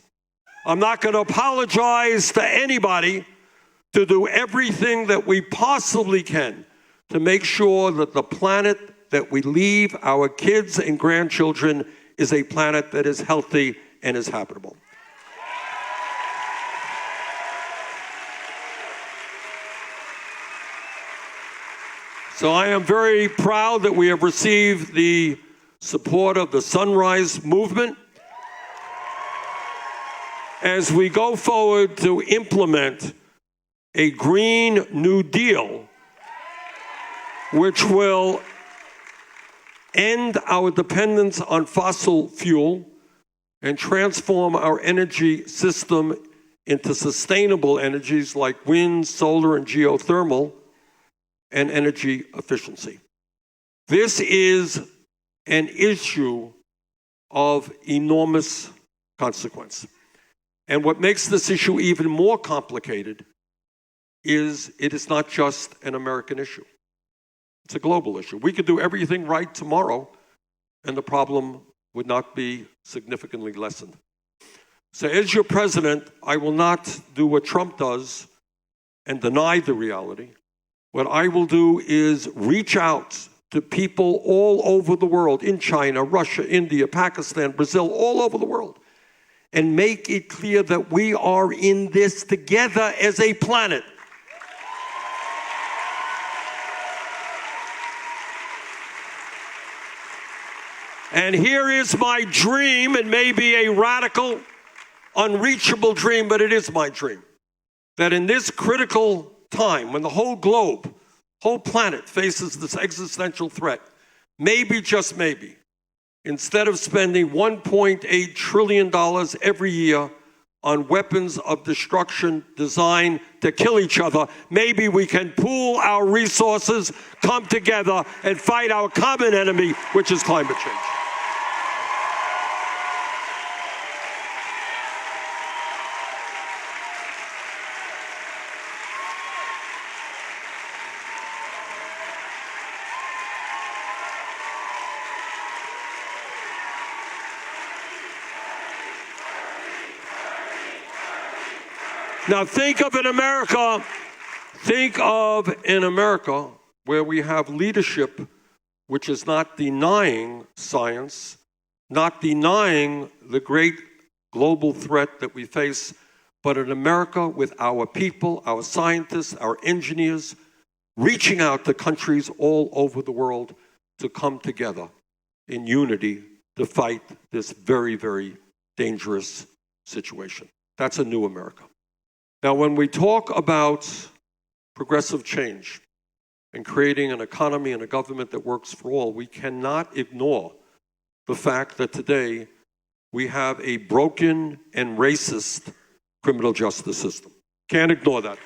I'm not going to apologize to anybody to do everything that we possibly can to make sure that the planet that we leave our kids and grandchildren is a planet that is healthy and is habitable. So I am very proud that we have received the support of the Sunrise Movement as we go forward to implement a Green New Deal, which will end our dependence on fossil fuel and transform our energy system into sustainable energies like wind, solar, and geothermal, and energy efficiency. This is an issue of enormous consequence. And what makes this issue even more complicated is it is not just an American issue. It's a global issue. We could do everything right tomorrow, and the problem would not be significantly lessened. So as your president, I will not do what Trump does and deny the reality. What I will do is reach out to people all over the world, in China, Russia, India, Pakistan, Brazil, all over the world, and make it clear that we are in this together as a planet. And here is my dream, and maybe a radical, unreachable dream, but it is my dream, that in this critical time when the whole globe, whole planet faces this existential threat, maybe, just maybe, instead of spending $1.8 trillion every year on weapons of destruction designed to kill each other, maybe we can pool our resources, come together, and fight our common enemy, which is climate change. Now think of an America where we have leadership which is not denying science, not denying the great global threat that we face, but an America with our people, our scientists, our engineers, reaching out to countries all over the world to come together in unity to fight this very, very dangerous situation. That's a new America. Now, when we talk about progressive change and creating an economy and a government that works for all, we cannot ignore the fact that today we have a broken and racist criminal justice system. Can't ignore that.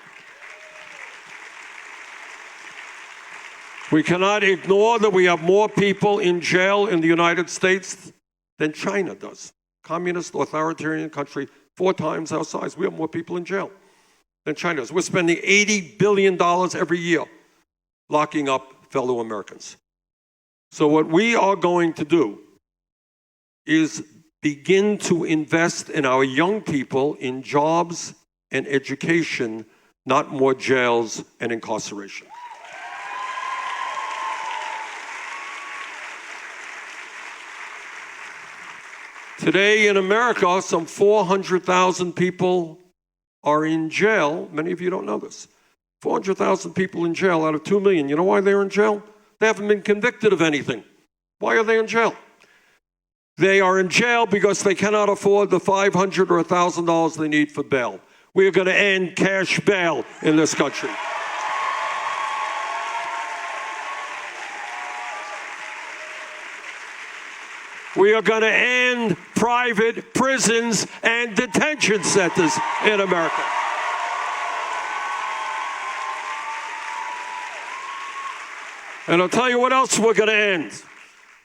We cannot ignore that we have more people in jail in the United States than China does. Communist, authoritarian country, 4 times our size. We have more people in jail than China does. We're spending $80 billion every year locking up fellow Americans. So what we are going to do is begin to invest in our young people in jobs and education, not more jails and incarceration. Today in America, some 400,000 people are in jail. Many of you don't know this. 400,000 people in jail out of 2 million. You know why they're in jail? They haven't been convicted of anything. Why are they in jail? They are in jail because they cannot afford the $500 or $1,000 they need for bail. We are going to end cash bail in this country. We are going to end private prisons and detention centers in America. And I'll tell you what else we're going to end.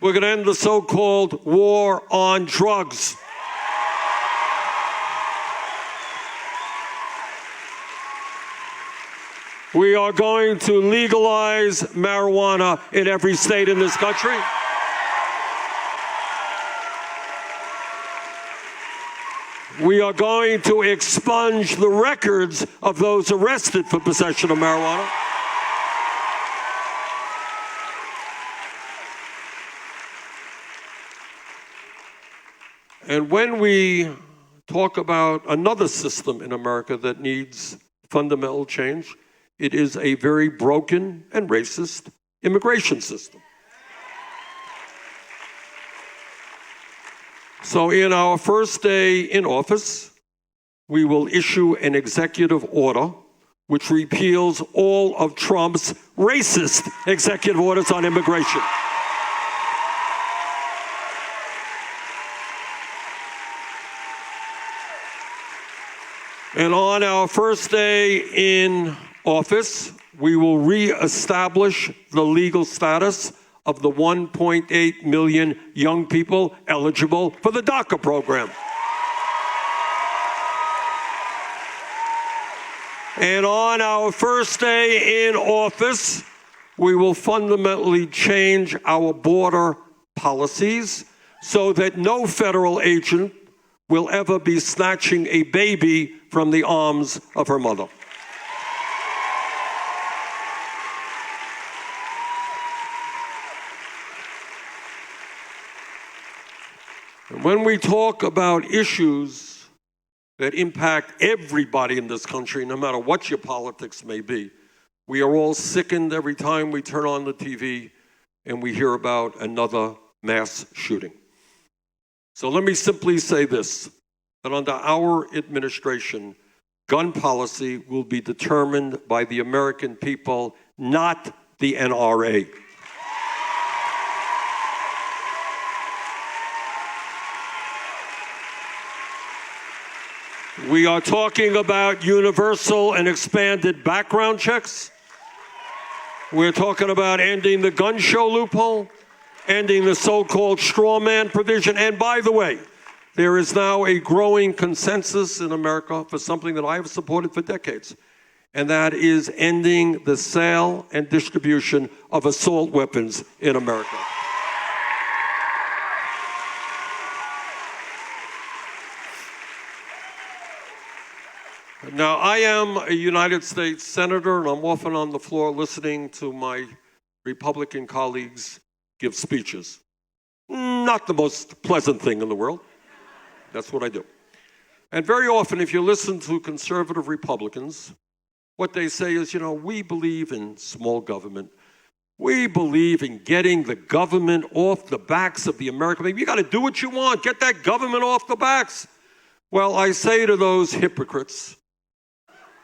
We're going to end the so-called war on drugs. We are going to legalize marijuana in every state in this country. We are going to expunge the records of those arrested for possession of marijuana. And when we talk about another system in America that needs fundamental change, it is a very broken and racist immigration system. So in our first day in office, we will issue an executive order which repeals all of Trump's racist executive orders on immigration. And on our first day in office, we will reestablish the legal status of the 1.8 million young people eligible for the DACA program. And on our first day in office, we will fundamentally change our border policies so that no federal agent will ever be snatching a baby from the arms of her mother. When we talk about issues that impact everybody in this country, no matter what your politics may be, we are all sickened every time we turn on the TV and we hear about another mass shooting. So let me simply say this, that under our administration, gun policy will be determined by the American people, not the NRA. We are talking about universal and expanded background checks. We're talking about ending the gun show loophole, ending the so-called straw man provision. And by the way, there is now a growing consensus in America for something that I have supported for decades, and that is ending the sale and distribution of assault weapons in America. Now, I am a United States Senator, and I'm often on the floor listening to my Republican colleagues give speeches. Not the most pleasant thing in the world. That's what I do. And very often, if you listen to conservative Republicans, what they say is, we believe in small government. We believe in getting the government off the backs of the American people. You got to do what you want. Get that government off the backs. Well, I say to those hypocrites,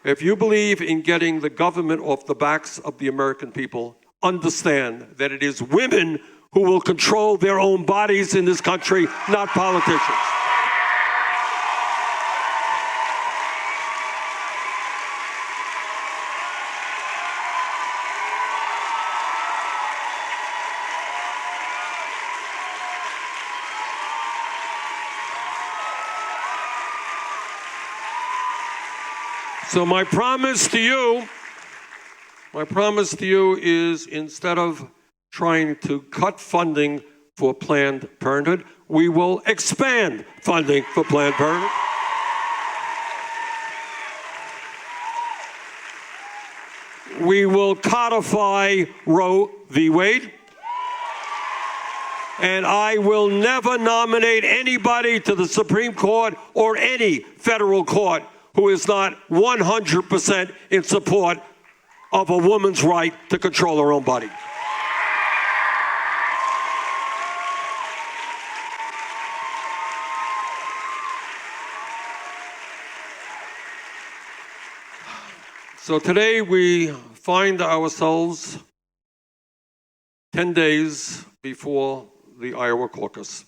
if you believe in getting the government off the backs of the American people, understand that it is women who will control their own bodies in this country, not politicians. So my promise to you is, instead of trying to cut funding for Planned Parenthood. We will expand funding for Planned Parenthood. We will codify Roe v. Wade. And I will never nominate anybody to the Supreme Court or any federal court who is not 100% in support of a woman's right to control her own body. So today we find ourselves 10 days before the Iowa caucus.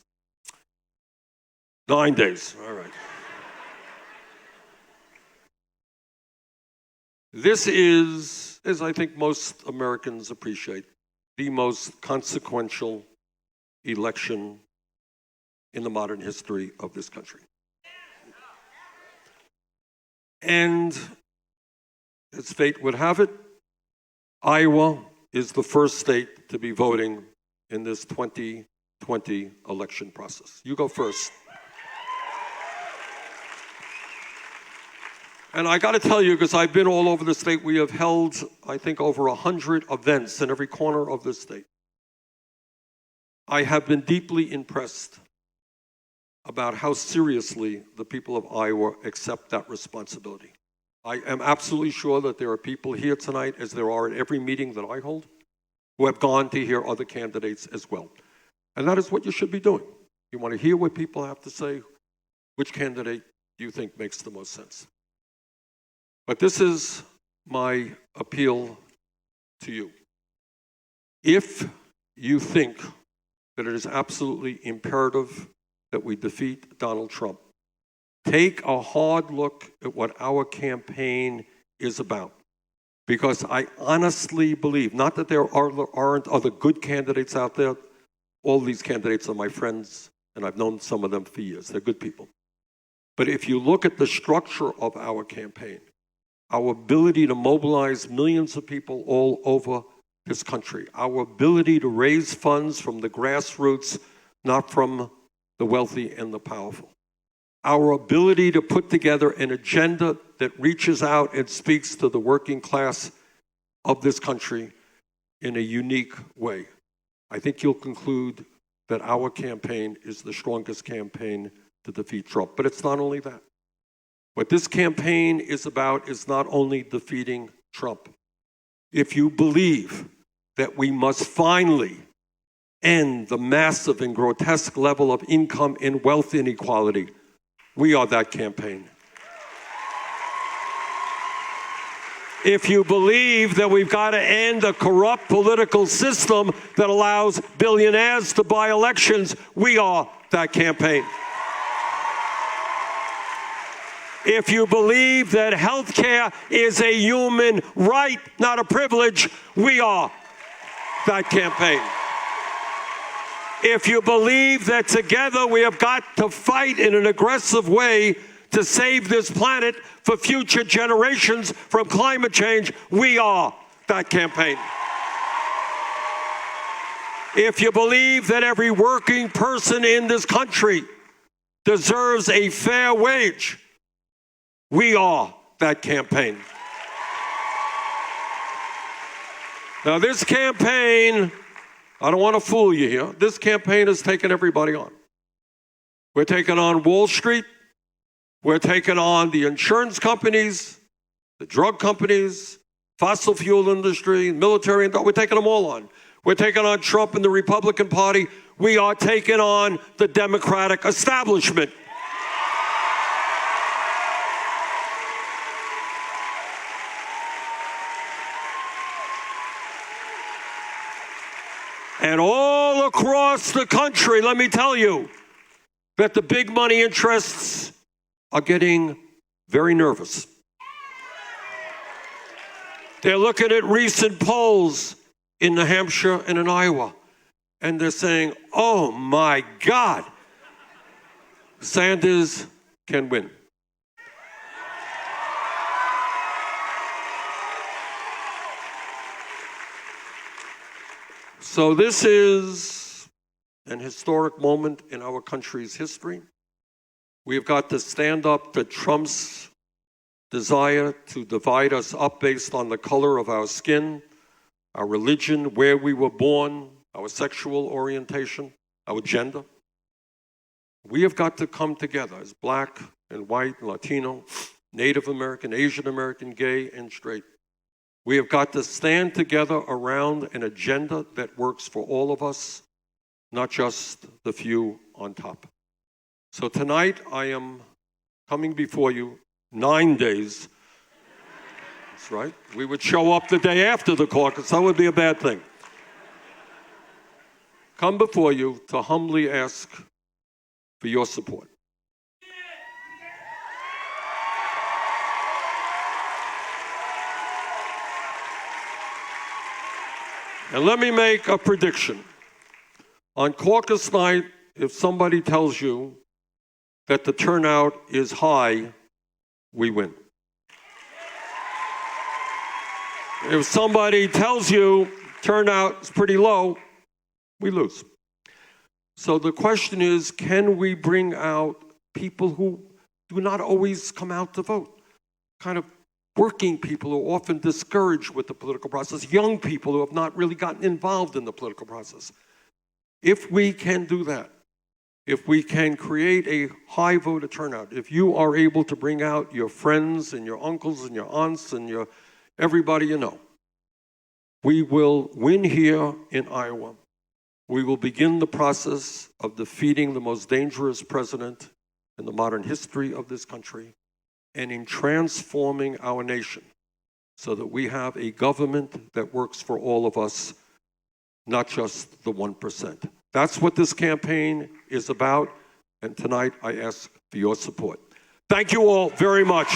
9 days, all right. This is, as I think most Americans appreciate, the most consequential election in the modern history of this country. And as fate would have it, Iowa is the first state to be voting in this 2020 election process. You go first. And I got to tell you, because I've been all over the state, we have held, I think, over 100 events in every corner of the state. I have been deeply impressed about how seriously the people of Iowa accept that responsibility. I am absolutely sure that there are people here tonight, as there are at every meeting that I hold, who have gone to hear other candidates as well. And that is what you should be doing. You want to hear what people have to say, which candidate you think makes the most sense. But this is my appeal to you. If you think that it is absolutely imperative that we defeat Donald Trump, take a hard look at what our campaign is about. Because I honestly believe, not that there aren't other good candidates out there, all these candidates are my friends, and I've known some of them for years. They're good people. But if you look at the structure of our campaign, our ability to mobilize millions of people all over this country, our ability to raise funds from the grassroots, not from the wealthy and the powerful, our ability to put together an agenda that reaches out and speaks to the working class of this country in a unique way. I think you'll conclude that our campaign is the strongest campaign to defeat Trump. But it's not only that. What this campaign is about is not only defeating Trump. If you believe that we must finally end the massive and grotesque level of income and wealth inequality, we are that campaign. If you believe that we've got to end a corrupt political system that allows billionaires to buy elections, we are that campaign. If you believe that health care is a human right, not a privilege, we are that campaign. If you believe that together we have got to fight in an aggressive way to save this planet for future generations from climate change, we are that campaign. If you believe that every working person in this country deserves a fair wage, we are that campaign. Now, this campaign, I don't want to fool you here, this campaign has taken everybody on. We're taking on Wall Street. We're taking on the insurance companies, the drug companies, fossil fuel industry, military, we're taking them all on. We're taking on Trump and the Republican Party. We are taking on the Democratic establishment. And all across the country, let me tell you, that the big money interests are getting very nervous. They're looking at recent polls in New Hampshire and in Iowa, and they're saying, oh my God, Sanders can win. So this is and historic moment in our country's history. We have got to stand up to Trump's desire to divide us up based on the color of our skin, our religion, where we were born, our sexual orientation, our gender. We have got to come together as Black and white, Latino, Native American, Asian American, gay and straight. We have got to stand together around an agenda that works for all of us, not just the few on top. So tonight I am coming before you 9 days. That's right. We would show up the day after the caucus. That would be a bad thing. Come before you to humbly ask for your support. And let me make a prediction. On caucus night, if somebody tells you that the turnout is high, we win. If somebody tells you turnout is pretty low, we lose. So the question is, can we bring out people who do not always come out to vote? Kind of working people who are often discouraged with the political process, young people who have not really gotten involved in the political process. If we can do that, if we can create a high voter turnout, if you are able to bring out your friends and your uncles and your aunts and your everybody you know, we will win here in Iowa. We will begin the process of defeating the most dangerous president in the modern history of this country and in transforming our nation so that we have a government that works for all of us, not just the 1%. That's what this campaign is about, and tonight I ask for your support. Thank you all very much.